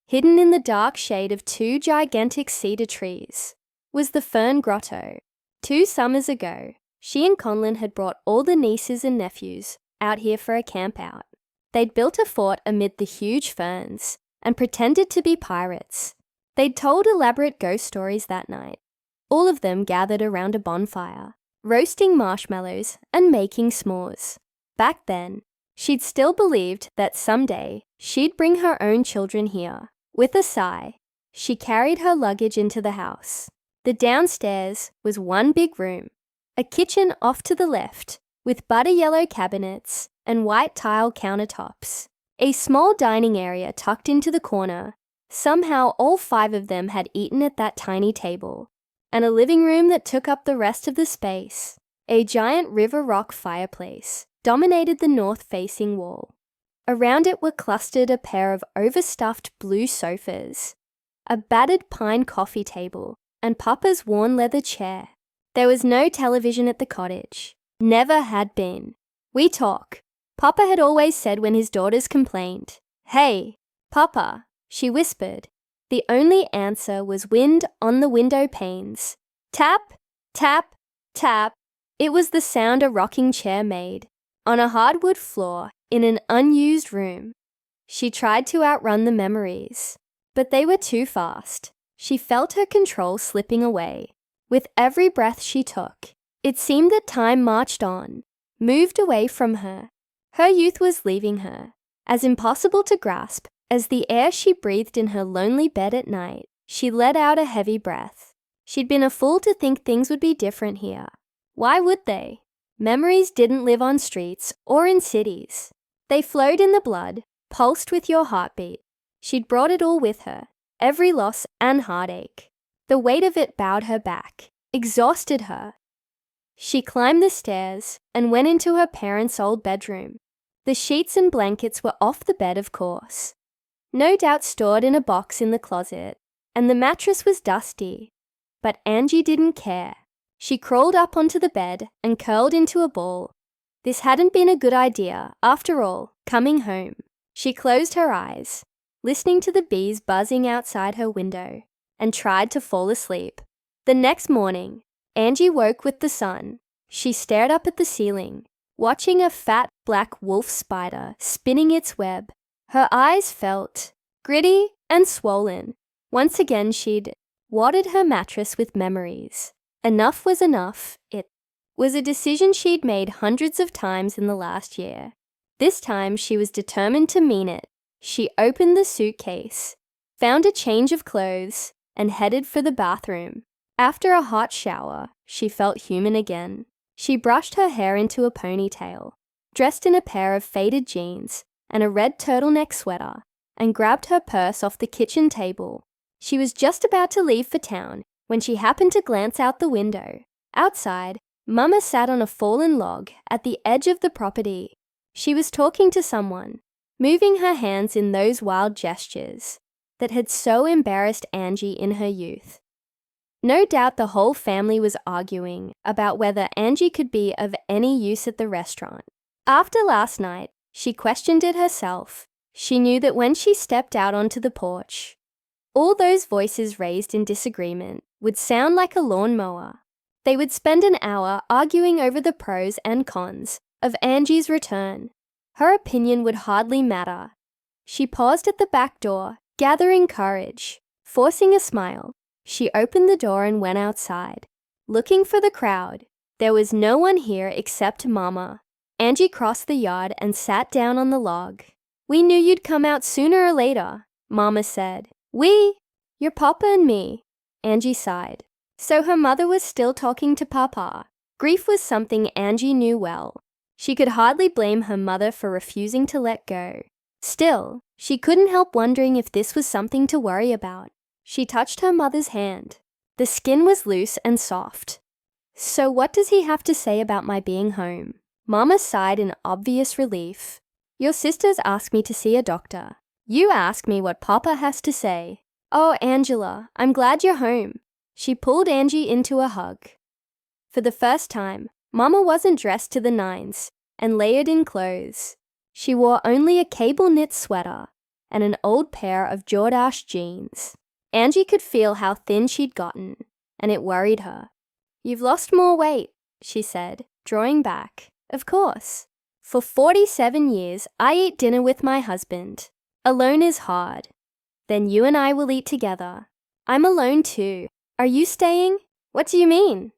hidden in the dark shade of 2 gigantic cedar trees, was the Fern Grotto. 2 summers ago, she and Conlon had brought all the nieces and nephews out here for a camp out. They'd built a fort amid the huge ferns and pretended to be pirates. They'd told elaborate ghost stories that night. All of them gathered around a bonfire, roasting marshmallows and making s'mores. Back then, she'd still believed that someday she'd bring her own children here. With a sigh, she carried her luggage into the house. The downstairs was one big room, a kitchen off to the left with butter yellow cabinets and white tile countertops, a small dining area tucked into the corner. Somehow all 5 of them had eaten at that tiny table, and a living room that took up the rest of the space. A giant river rock fireplace dominated the north-facing wall. Around it were clustered a pair of overstuffed blue sofas, a battered pine coffee table, and Papa's worn leather chair. There was no television at the cottage. Never had been. "We talk," Papa had always said when his daughters complained. "Hey, Papa," she whispered. The only answer was wind on the window panes. Tap, tap, tap. It was the sound a rocking chair made, on a hardwood floor in an unused room. She tried to outrun the memories, but they were too fast. She felt her control slipping away. With every breath she took, it seemed that time marched on, moved away from her. Her youth was leaving her, as impossible to grasp as the air she breathed in her lonely bed at night. She let out a heavy breath. She'd been a fool to think things would be different here. Why would they? Memories didn't live on streets or in cities. They flowed in the blood, pulsed with your heartbeat. She'd brought it all with her, every loss and heartache. The weight of it bowed her back, exhausted her. She climbed the stairs and went into her parents' old bedroom. The sheets and blankets were off the bed, of course, no doubt stored in a box in the closet, and the mattress was dusty. But Angie didn't care. She crawled up onto the bed and curled into a ball. This hadn't been a good idea, after all, coming home. She closed her eyes, listening to the bees buzzing outside her window, and tried to fall asleep. The next morning, Angie woke with the sun. She stared up at the ceiling, watching a fat black wolf spider spinning its web. Her eyes felt gritty and swollen. Once again she'd wadded her mattress with memories. Enough was enough. It was a decision she'd made hundreds of times in the last year. This time she was determined to mean it. She opened the suitcase, found a change of clothes, and headed for the bathroom. After a hot shower, she felt human again. She brushed her hair into a ponytail, dressed in a pair of faded jeans and a red turtleneck sweater, and grabbed her purse off the kitchen table. She was just about to leave for town when she happened to glance out the window. Outside, Mama sat on a fallen log at the edge of the property. She was talking to someone, moving her hands in those wild gestures that had so embarrassed Angie in her youth. No doubt the whole family was arguing about whether Angie could be of any use at the restaurant. After last night, she questioned it herself. She knew that when she stepped out onto the porch, all those voices raised in disagreement would sound like a lawnmower. They would spend an hour arguing over the pros and cons of Angie's return. Her opinion would hardly matter. She paused at the back door, gathering courage. Forcing a smile, she opened the door and went outside. Looking for the crowd, there was no one here except Mama. Angie crossed the yard and sat down on the log. "We knew you'd come out sooner or later," Mama said. "We? Your Papa and me," Angie sighed. So her mother was still talking to Papa. Grief was something Angie knew well. She could hardly blame her mother for refusing to let go. Still, she couldn't help wondering if this was something to worry about. She touched her mother's hand. The skin was loose and soft. "So what does he have to say about my being home?" Mama sighed in obvious relief. "Your sisters asked me to see a doctor. You ask me what Papa has to say. Oh, Angela, I'm glad you're home." She pulled Angie into a hug. For the first time, Mama wasn't dressed to the nines and layered in clothes. She wore only a cable-knit sweater and an old pair of Jordache jeans. Angie could feel how thin she'd gotten, and it worried her. "You've lost more weight," she said, drawing back. "Of course. For 47 years, I eat dinner with my husband. Alone is hard. Then you and I will eat together. I'm alone too. Are you staying? What do you mean?"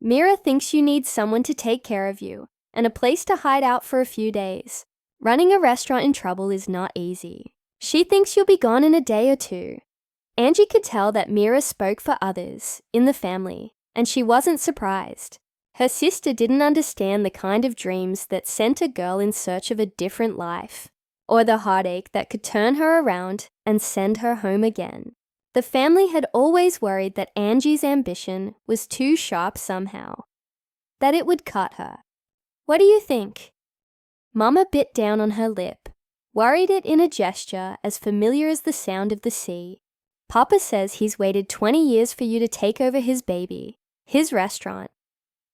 "Mira thinks you need someone to take care of you and a place to hide out for a few days. Running a restaurant in trouble is not easy. She thinks you'll be gone in a day or two." Angie could tell that Mira spoke for others in the family, and she wasn't surprised. Her sister didn't understand the kind of dreams that sent a girl in search of a different life, or the heartache that could turn her around and send her home again. The family had always worried that Angie's ambition was too sharp somehow, that it would cut her. What do you think? Mama bit down on her lip, worried it in a gesture as familiar as the sound of the sea. Papa says he's waited 20 years for you to take over his baby, his restaurant,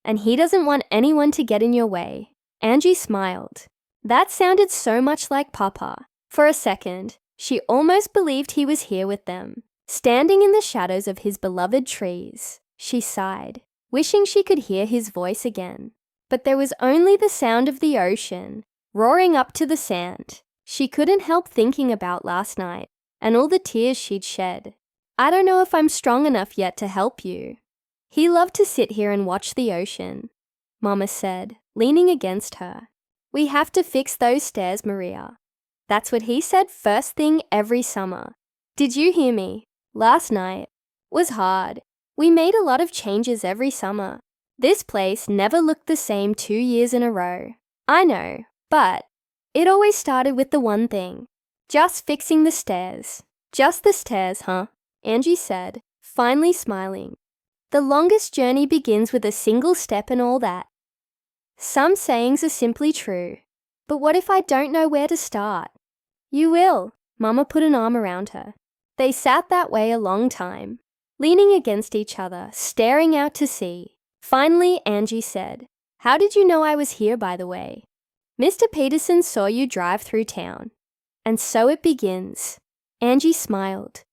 and he doesn't want anyone to get in your way. Angie smiled. That sounded so much like Papa. For a second, she almost believed he was here with them, standing in the shadows of his beloved trees. She sighed, wishing she could hear his voice again. But there was only the sound of the ocean, roaring up to the sand. She couldn't help thinking about last night and all the tears she'd shed. I don't know if I'm strong enough yet to help you. He loved to sit here and watch the ocean, Mama said, leaning against her. We have to fix those stairs, Maria. That's what he said first thing every summer. Did you hear me? Last night was hard. We made a lot of changes every summer. This place never looked the same 2 years in a row. I know, but it always started with the one thing. Just fixing the stairs. Just the stairs, huh? Angie said, finally smiling. The longest journey begins with a single step and all that. Some sayings are simply true. But what if I don't know where to start? You will. Mama put an arm around her. They sat that way a long time, leaning against each other, staring out to sea. Finally, Angie said, How did you know I was here, by the way? Mr. Peterson saw you drive through town. And so it begins. Angie smiled,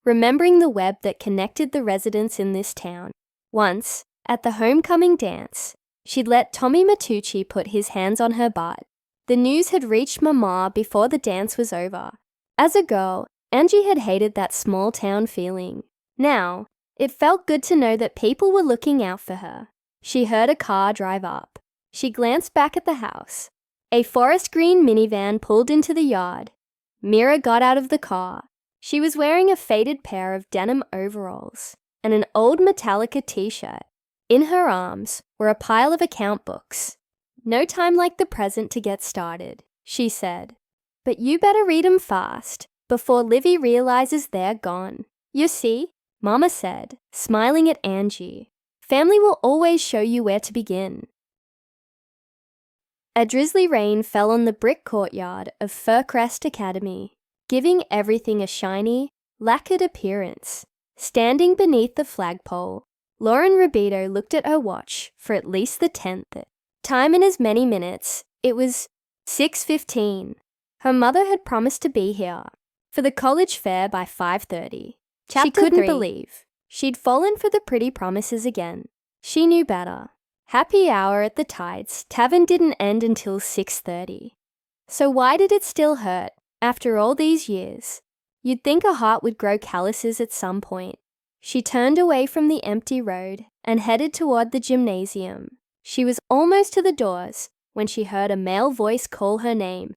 remembering the web that connected the residents in this town. Once, at the homecoming dance, she'd let Tommy Matucci put his hands on her butt. The news had reached Mama before the dance was over. As a girl, Angie had hated that small town feeling. Now, it felt good to know that people were looking out for her. She heard a car drive up. She glanced back at the house. A forest green minivan pulled into the yard. Mira got out of the car. She was wearing a faded pair of denim overalls and an old Metallica t-shirt. In her arms were a pile of account books. No time like the present to get started, she said. But you better read 'em fast before Livy realizes they're gone. You see, Mama said, smiling at Angie. Family will always show you where to begin. A drizzly rain fell on the brick courtyard of Fircrest Academy, giving everything a shiny, lacquered appearance. Standing beneath the flagpole, Lauren Ribito looked at her watch for at least the 10th time in as many minutes. It was 6:15. Her mother had promised to be here for the college fair by 5:30. She couldn't believe she'd fallen for the pretty promises again. She knew better. Happy hour at the Tides Tavern didn't end until 6:30. So why did it still hurt after all these years? You'd think a heart would grow calluses at some point. She turned away from the empty road and headed toward the gymnasium. She was almost to the doors when she heard a male voice call her name.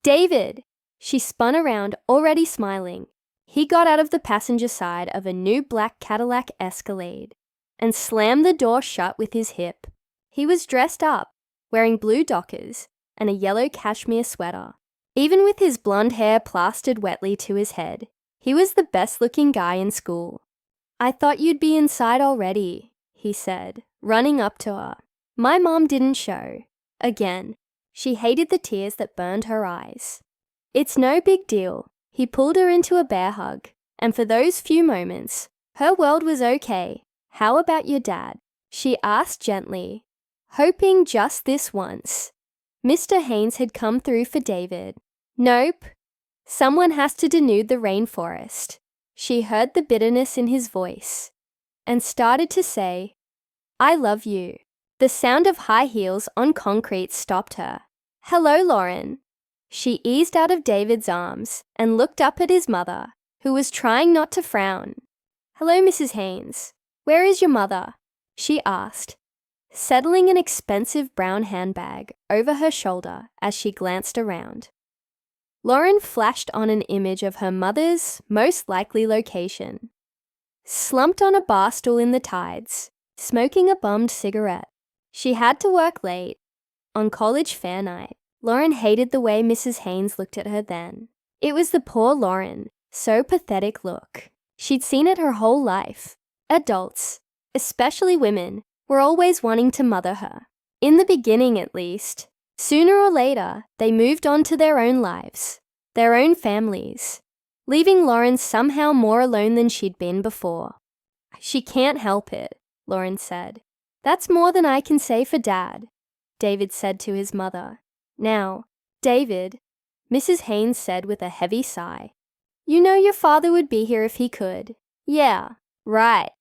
David! She spun around, already smiling. He got out of the passenger side of a new black Cadillac Escalade and slammed the door shut with his hip. He was dressed up, wearing blue Dockers and a yellow cashmere sweater. Even with his blonde hair plastered wetly to his head, he was the best-looking guy in school. I thought you'd be inside already, he said, running up to her. My mom didn't show. Again, she hated the tears that burned her eyes. It's no big deal. He pulled her into a bear hug, and for those few moments, her world was okay. How about your dad? She asked gently, hoping just this once. Mr. Haynes had come through for David. Nope. Someone has to denude the rainforest. She heard the bitterness in his voice and started to say, I love you. The sound of high heels on concrete stopped her. Hello, Lauren. She eased out of David's arms and looked up at his mother, who was trying not to frown. Hello, Mrs. Haynes. Where is your mother? She asked, settling an expensive brown handbag over her shoulder as she glanced around. Lauren flashed on an image of her mother's most likely location. Slumped on a bar stool in the Tides, smoking a bummed cigarette. She had to work late. On college fair night, Lauren hated the way Mrs. Haynes looked at her then. It was the poor Lauren, so pathetic look. She'd seen it her whole life. Adults, especially women, were always wanting to mother her. In the beginning, at least. Sooner or later, they moved on to their own lives, their own families, leaving Lauren somehow more alone than she'd been before. "She can't help it," Lauren said. "That's more than I can say for Dad," David said to his mother. "Now, David," Mrs. Haynes said with a heavy sigh, "you know your father would be here if he could." "Yeah, right."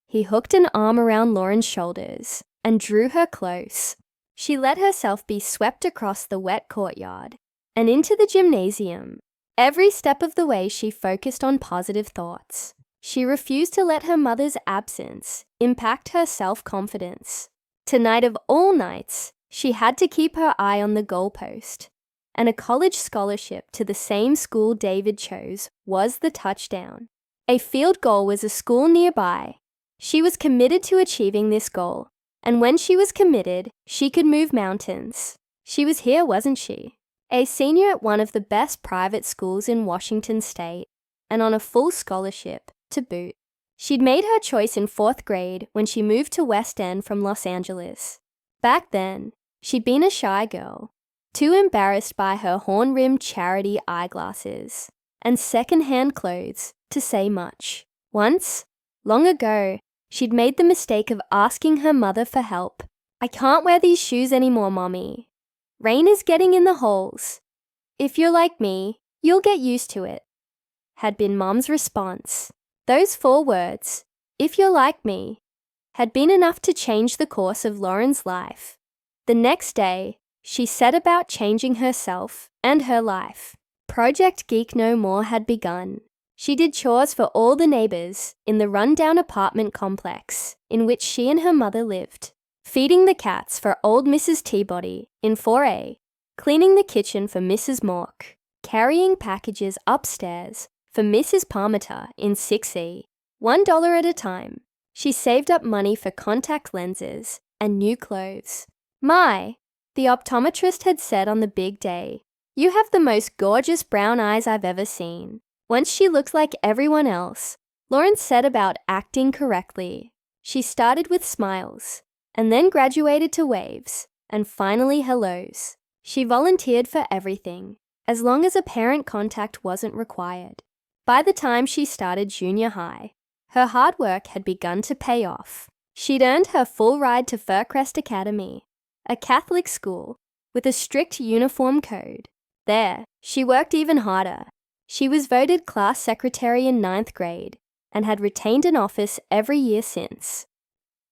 He hooked an arm around Lauren's shoulders and drew her close. She let herself be swept across the wet courtyard and into the gymnasium. Every step of the way she focused on positive thoughts. She refused to let her mother's absence impact her self-confidence. Tonight of all nights, she had to keep her eye on the goalpost, and a college scholarship to the same school David chose was the touchdown. A field goal was a school nearby. She was committed to achieving this goal, and when she was committed, she could move mountains. She was here, wasn't she? A senior at one of the best private schools in Washington State, and on a full scholarship to boot. She'd made her choice in 4th grade when she moved to West End from Los Angeles. Back then, she'd been a shy girl, too embarrassed by her horn-rimmed charity eyeglasses and second-hand clothes to say much. Once, long ago, she'd made the mistake of asking her mother for help. "I can't wear these shoes anymore, Mommy. Rain is getting in the holes. If you're like me, you'll get used to it," had been Mom's response. Those 4 words, "if you're like me," had been enough to change the course of Lauren's life. The next day, she set about changing herself and her life. Project Geek No More had begun. She did chores for all the neighbors in the rundown apartment complex in which she and her mother lived, feeding the cats for old Mrs. Teabody in 4A, cleaning the kitchen for Mrs. Mork, carrying packages upstairs for Mrs. Parmenter in 6E, $1 at a time. She saved up money for contact lenses and new clothes. "My," the optometrist had said on the big day, "you have the most gorgeous brown eyes I've ever seen." Once she looked like everyone else, Lauren set about acting correctly. She started with smiles, and then graduated to waves, and finally hellos. She volunteered for everything, as long as apparent contact wasn't required. By the time she started junior high, her hard work had begun to pay off. She'd earned her full ride to Fircrest Academy, a Catholic school with a strict uniform code. There, she worked even harder. She was voted class secretary in 9th grade and had retained an office every year since.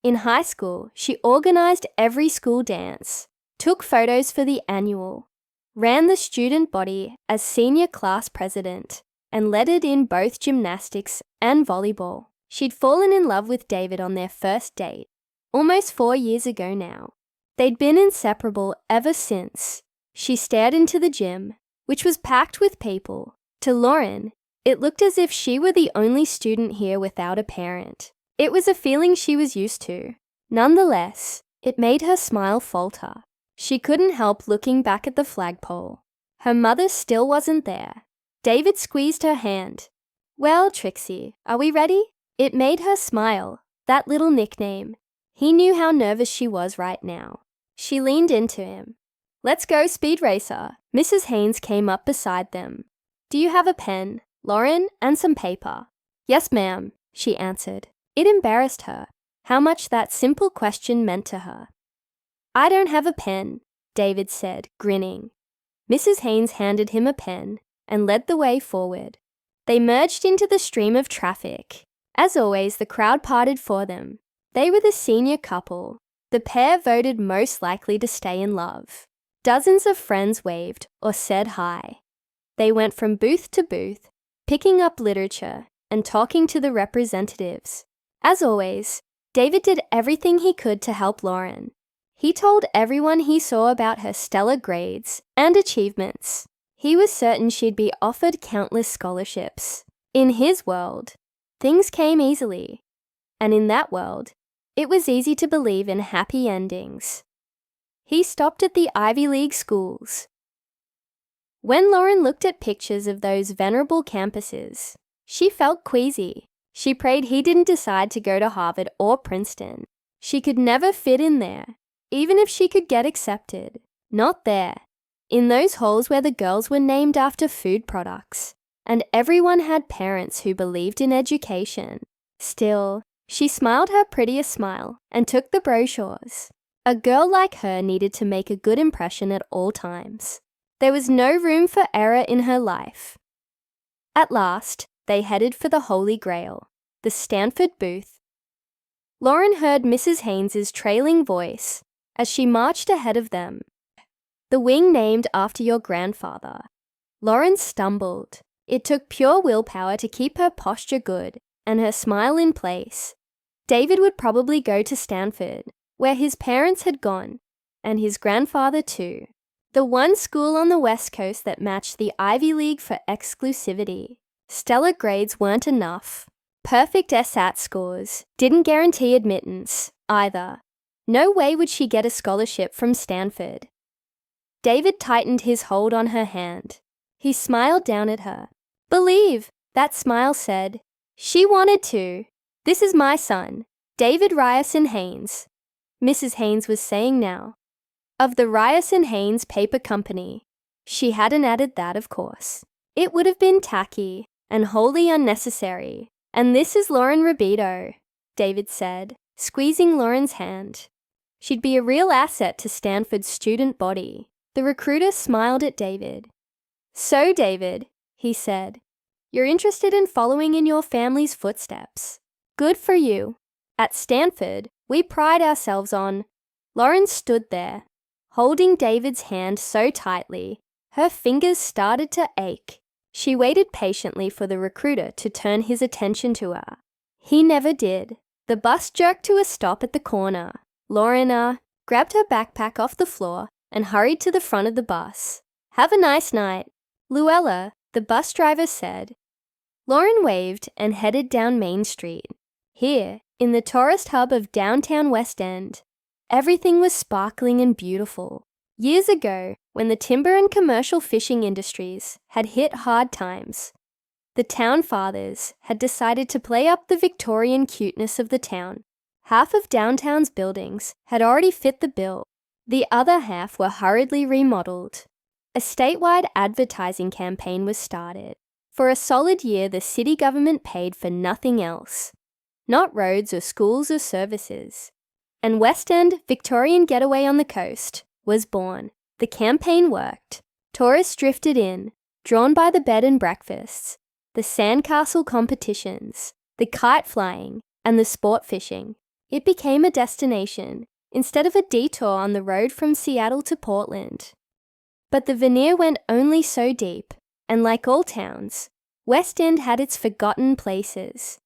In high school, she organized every school dance, took photos for the annual, ran the student body as senior class president, and led it in both gymnastics and volleyball. She'd fallen in love with David on their first date, almost 4 years ago now. They'd been inseparable ever since. She stared into the gym, which was packed with people. To Lauren, it looked as if she were the only student here without a parent. It was a feeling she was used to. Nonetheless, it made her smile falter. She couldn't help looking back at the flagpole. Her mother still wasn't there. David squeezed her hand. "Well, Trixie, are we ready?" It made her smile, that little nickname. He knew how nervous she was right now. She leaned into him. "Let's go, Speed Racer." Mrs. Haynes came up beside them. "Do you have a pen, Lauren, and some paper?" "Yes, ma'am," she answered. It embarrassed her, how much that simple question meant to her. "I don't have a pen," David said, grinning. Mrs. Haynes handed him a pen and led the way forward. They merged into the stream of traffic. As always, the crowd parted for them. They were the senior couple, the pair voted most likely to stay in love. Dozens of friends waved or said hi. They went from booth to booth, picking up literature and talking to the representatives. As always, David did everything he could to help Lauren. He told everyone he saw about her stellar grades and achievements. He was certain she'd be offered countless scholarships. In his world, things came easily. And in that world, It was easy to believe in happy endings. He stopped at the Ivy League schools. When Lauren looked at pictures of those venerable campuses, she felt queasy. She prayed he didn't decide to go to Harvard or Princeton. She could never fit in there, even if she could get accepted. Not there, in those halls where the girls were named after food products, and everyone had parents who believed in education. Still, she smiled her prettiest smile and took the brochures. A girl like her needed to make a good impression at all times. There was no room for error in her life. At last, they headed for the Holy Grail, the Stanford booth. Lauren heard Mrs. Haynes's trailing voice as she marched ahead of them. The wing named after your grandfather. Lauren stumbled. It took pure willpower to keep her posture good and her smile in place. David would probably go to Stanford, where his parents had gone, and his grandfather too. The one school on the West Coast that matched the Ivy League for exclusivity. Stellar grades weren't enough. Perfect SAT scores didn't guarantee admittance, either. No way would she get a scholarship from Stanford. David tightened his hold on her hand. He smiled down at her. Believe, that smile said. She wanted to. This is my son, David Ryerson Haynes. Mrs. Haynes was saying now. Of the Ryerson Haynes Paper Company. She hadn't added that, of course. It would have been tacky and wholly unnecessary. And this is Lauren Ribito, David said, squeezing Lauren's hand. She'd be a real asset to Stanford's student body. The recruiter smiled at David. So, David, he said, you're interested in following in your family's footsteps. Good for you. At Stanford, we pride ourselves on... Lauren stood there, holding David's hand so tightly, her fingers started to ache. She waited patiently for the recruiter to turn his attention to her. He never did. The bus jerked to a stop at the corner. Lauren grabbed her backpack off the floor and hurried to the front of the bus. Have a nice night, Luella, the bus driver said. Lauren waved and headed down Main Street. Here, in the tourist hub of downtown West End, everything was sparkling and beautiful. Years ago, when the timber and commercial fishing industries had hit hard times, the town fathers had decided to play up the Victorian cuteness of the town. Half of downtown's buildings had already fit the bill. The other half were hurriedly remodeled. A statewide advertising campaign was started. For a solid year, the city government paid for nothing else. Not roads or schools or services. And West End, Victorian getaway on the coast, was born. The campaign worked. Tourists drifted in, drawn by the bed and breakfasts, the sandcastle competitions, the kite flying, and the sport fishing. It became a destination, instead of a detour on the road from Seattle to Portland. But the veneer went only so deep, and like all towns, West End had its forgotten places.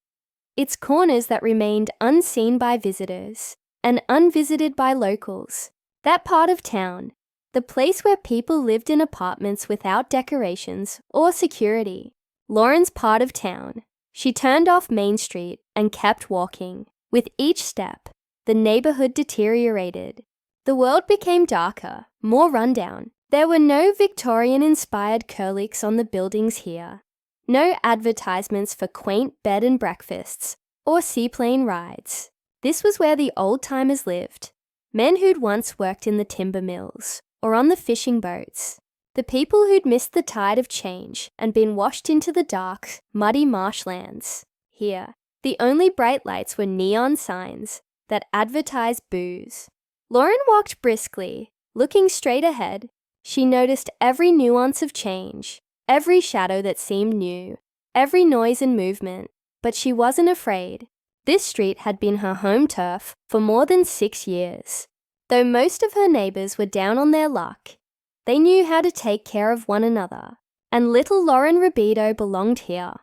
Its corners that remained unseen by visitors and unvisited by locals. That part of town, the place where people lived in apartments without decorations or security. Lauren's part of town. She turned off Main Street and kept walking. With each step, the neighborhood deteriorated. The world became darker, more rundown. There were no Victorian-inspired curlics on the buildings here. No advertisements for quaint bed and breakfasts or seaplane rides. This was where the old-timers lived. Men who'd once worked in the timber mills or on the fishing boats. The people who'd missed the tide of change and been washed into the dark, muddy marshlands. Here, the only bright lights were neon signs that advertised booze. Lauren walked briskly, looking straight ahead. She noticed every nuance of change, every shadow that seemed new, every noise and movement, but she wasn't afraid. This street had been her home turf for more than 6 years. Though most of her neighbors were down on their luck, they knew how to take care of one another, and little Lauren Ribito belonged here.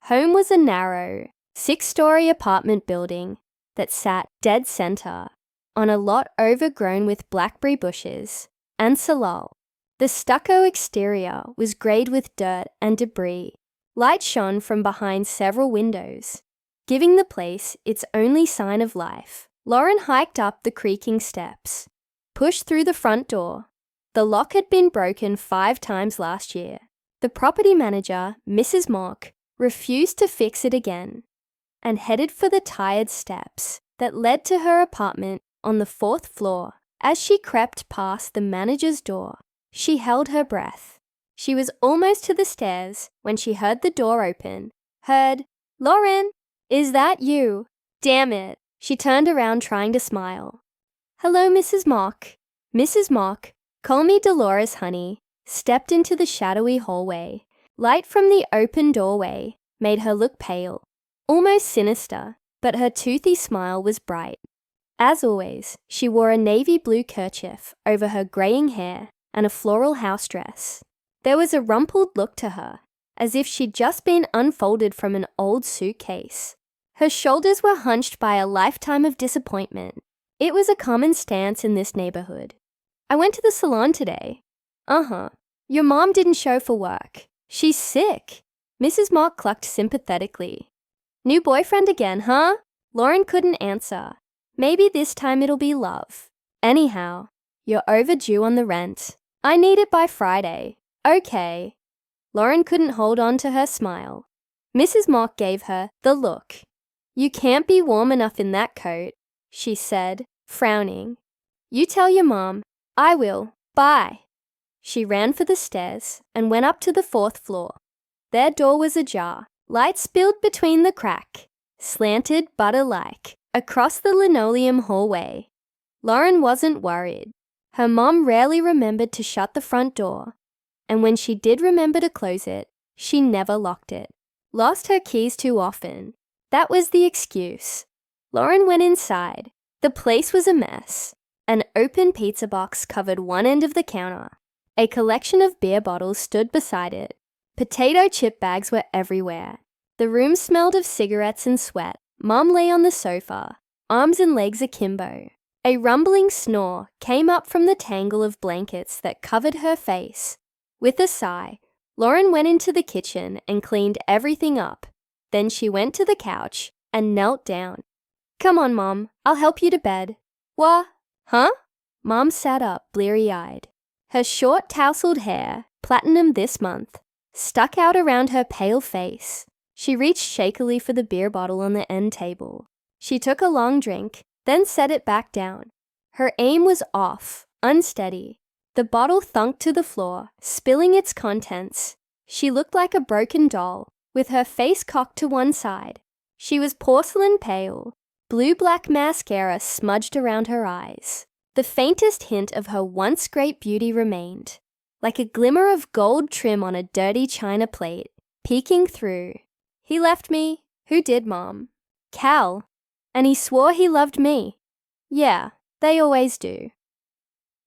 Home was a narrow, 6-story apartment building that sat dead center on a lot overgrown with blackberry bushes and salal. The stucco exterior was grayed with dirt and debris. Light shone from behind several windows, giving the place its only sign of life, Lauren hiked up the creaking steps, pushed through the front door. The lock had been broken 5 times last year. The property manager, Mrs. Mock, refused to fix it again and headed for the tired steps that led to her apartment on the 4th floor. As she crept past the manager's door, she held her breath. She was almost to the stairs when she heard the door open. "Lauren, is that you? Damn it." She turned around trying to smile. "Hello, Mrs. Mock." Mrs. Mock, call me Dolores, honey, stepped into the shadowy hallway. Light from the open doorway made her look pale, almost sinister, but her toothy smile was bright. As always, she wore a navy blue kerchief over her graying hair and a floral house dress. There was a rumpled look to her, as if she'd just been unfolded from an old suitcase. Her shoulders were hunched by a lifetime of disappointment. It was a common stance in this neighborhood. "I went to the salon today." "Uh-huh. Your mom didn't show for work. She's sick." Mrs. Mock clucked sympathetically. "New boyfriend again, huh?" Lauren couldn't answer. "Maybe this time it'll be love. Anyhow, you're overdue on the rent. I need it by Friday." "Okay." Lauren couldn't hold on to her smile. Mrs. Mock gave her the look. "You can't be warm enough in that coat," she said, frowning. "You tell your mom." "I will. Bye." She ran for the stairs and went up to the 4th floor. Their door was ajar. Light spilled between the crack, slanted butter-like, across the linoleum hallway. Lauren wasn't worried. Her mom rarely remembered to shut the front door, and when she did remember to close it, she never locked it. Lost her keys too often. That was the excuse. Lauren went inside. The place was a mess. An open pizza box covered one end of the counter. A collection of beer bottles stood beside it. Potato chip bags were everywhere. The room smelled of cigarettes and sweat. Mom lay on the sofa, arms and legs akimbo. A rumbling snore came up from the tangle of blankets that covered her face. With a sigh, Lauren went into the kitchen and cleaned everything up. Then she went to the couch and knelt down. "Come on, Mom, I'll help you to bed." "What? Huh?" Mom sat up, bleary-eyed. Her short tousled hair, platinum this month, stuck out around her pale face. She reached shakily for the beer bottle on the end table. She took a long drink, then set it back down. Her aim was off, unsteady. The bottle thunked to the floor, spilling its contents. She looked like a broken doll, with her face cocked to one side. She was porcelain pale, blue-black mascara smudged around her eyes. The faintest hint of her once great beauty remained, like a glimmer of gold trim on a dirty china plate, peeking through. "He left me." "Who did, Mom?" "Cal. And he swore he loved me." "Yeah, they always do."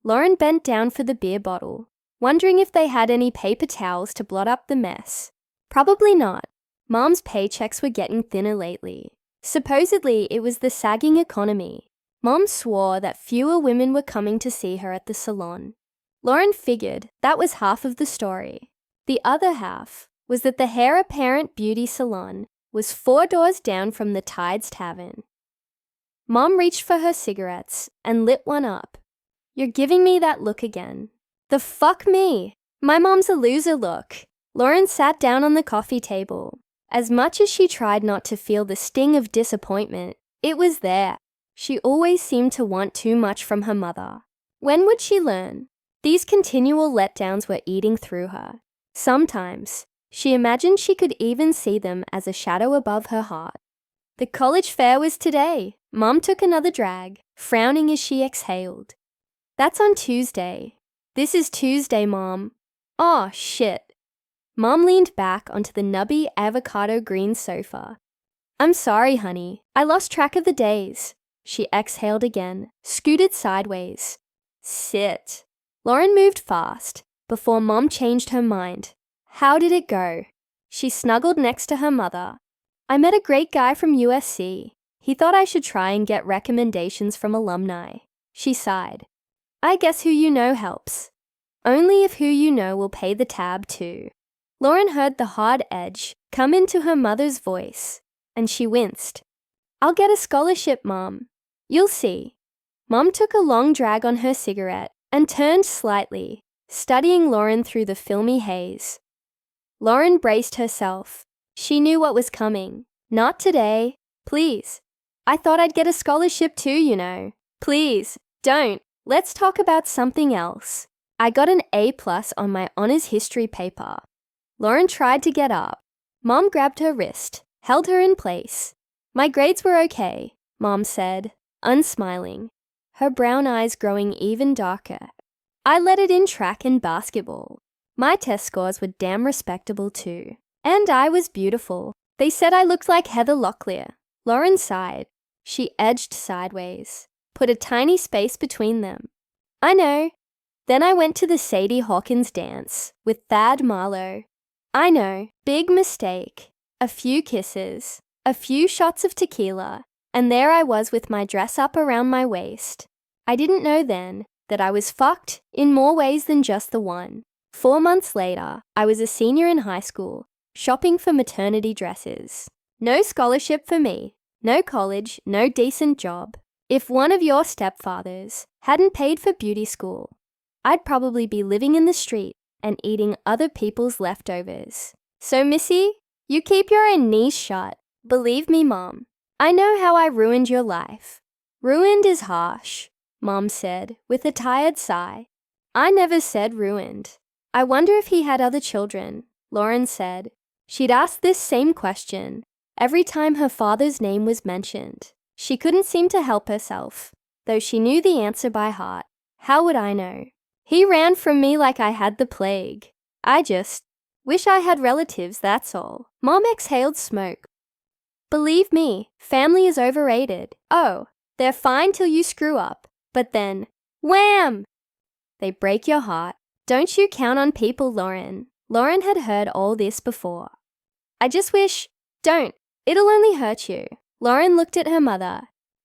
Lauren bent down for the beer bottle, wondering if they had any paper towels to blot up the mess. Probably not. Mom's paychecks were getting thinner lately. Supposedly, it was the sagging economy. Mom swore that fewer women were coming to see her at the salon. Lauren figured that was half of the story. The other half was that the heir apparent beauty salon was 4 doors down from the Tides Tavern. Mom reached for her cigarettes and lit one up. "You're giving me that look again." "The fuck me? My mom's a loser look." Lauren sat down on the coffee table. As much as she tried not to feel the sting of disappointment, it was there. She always seemed to want too much from her mother. When would she learn? These continual letdowns were eating through her. Sometimes, she imagined she could even see them as a shadow above her heart. The college fair was today. Mom took another drag, frowning as she exhaled. "That's on Tuesday." "This is Tuesday, Mom." "Oh, shit." Mom leaned back onto the nubby avocado green sofa. "I'm sorry, honey. I lost track of the days." She exhaled again, scooted sideways. "Sit." Lauren moved fast, before Mom changed her mind. "How did it go?" She snuggled next to her mother. "I met a great guy from USC. He thought I should try and get recommendations from alumni." She sighed. "I guess who you know helps. Only if who you know will pay the tab too." Lauren heard the hard edge come into her mother's voice, and she winced. "I'll get a scholarship, Mom." You'll see. Mom took a long drag on her cigarette and turned slightly, studying Lauren through the filmy haze. Lauren braced herself. She knew what was coming. Not today. Please. I thought I'd get a scholarship too, you know. Please, don't. Let's talk about something else. I got an A+ on my honors history paper. Lauren tried to get up. Mom grabbed her wrist, held her in place. My grades were okay, Mom said, unsmiling, her brown eyes growing even darker. I led it in track and basketball. My test scores were damn respectable too. And I was beautiful. They said I looked like Heather Locklear. Lauren sighed. She edged sideways, put a tiny space between them. I know. Then I went to the Sadie Hawkins dance with Thad Marlowe. I know, big mistake. A few kisses, a few shots of tequila, and there I was with my dress up around my waist. I didn't know then that I was fucked in more ways than just the one. 4 months later, I was a senior in high school, shopping for maternity dresses. No scholarship for me, no college, no decent job. If one of your stepfathers hadn't paid for beauty school, I'd probably be living in the street and eating other people's leftovers. So, Missy, you keep your own knees shut. Believe me, Mom. I know how I ruined your life. Ruined is harsh, Mom said with a tired sigh. I never said ruined. I wonder if he had other children, Lauren said. She'd asked this same question every time her father's name was mentioned. She couldn't seem to help herself, though she knew the answer by heart. How would I know? He ran from me like I had the plague. I just wish I had relatives, that's all. Mom exhaled smoke. Believe me, family is overrated. Oh, they're fine till you screw up. But then, wham! They break your heart. Don't you count on people, Lauren. Lauren had heard all this before. I just wish, don't. It'll only hurt you. Lauren looked at her mother.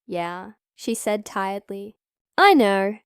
Yeah, she said tiredly. I know.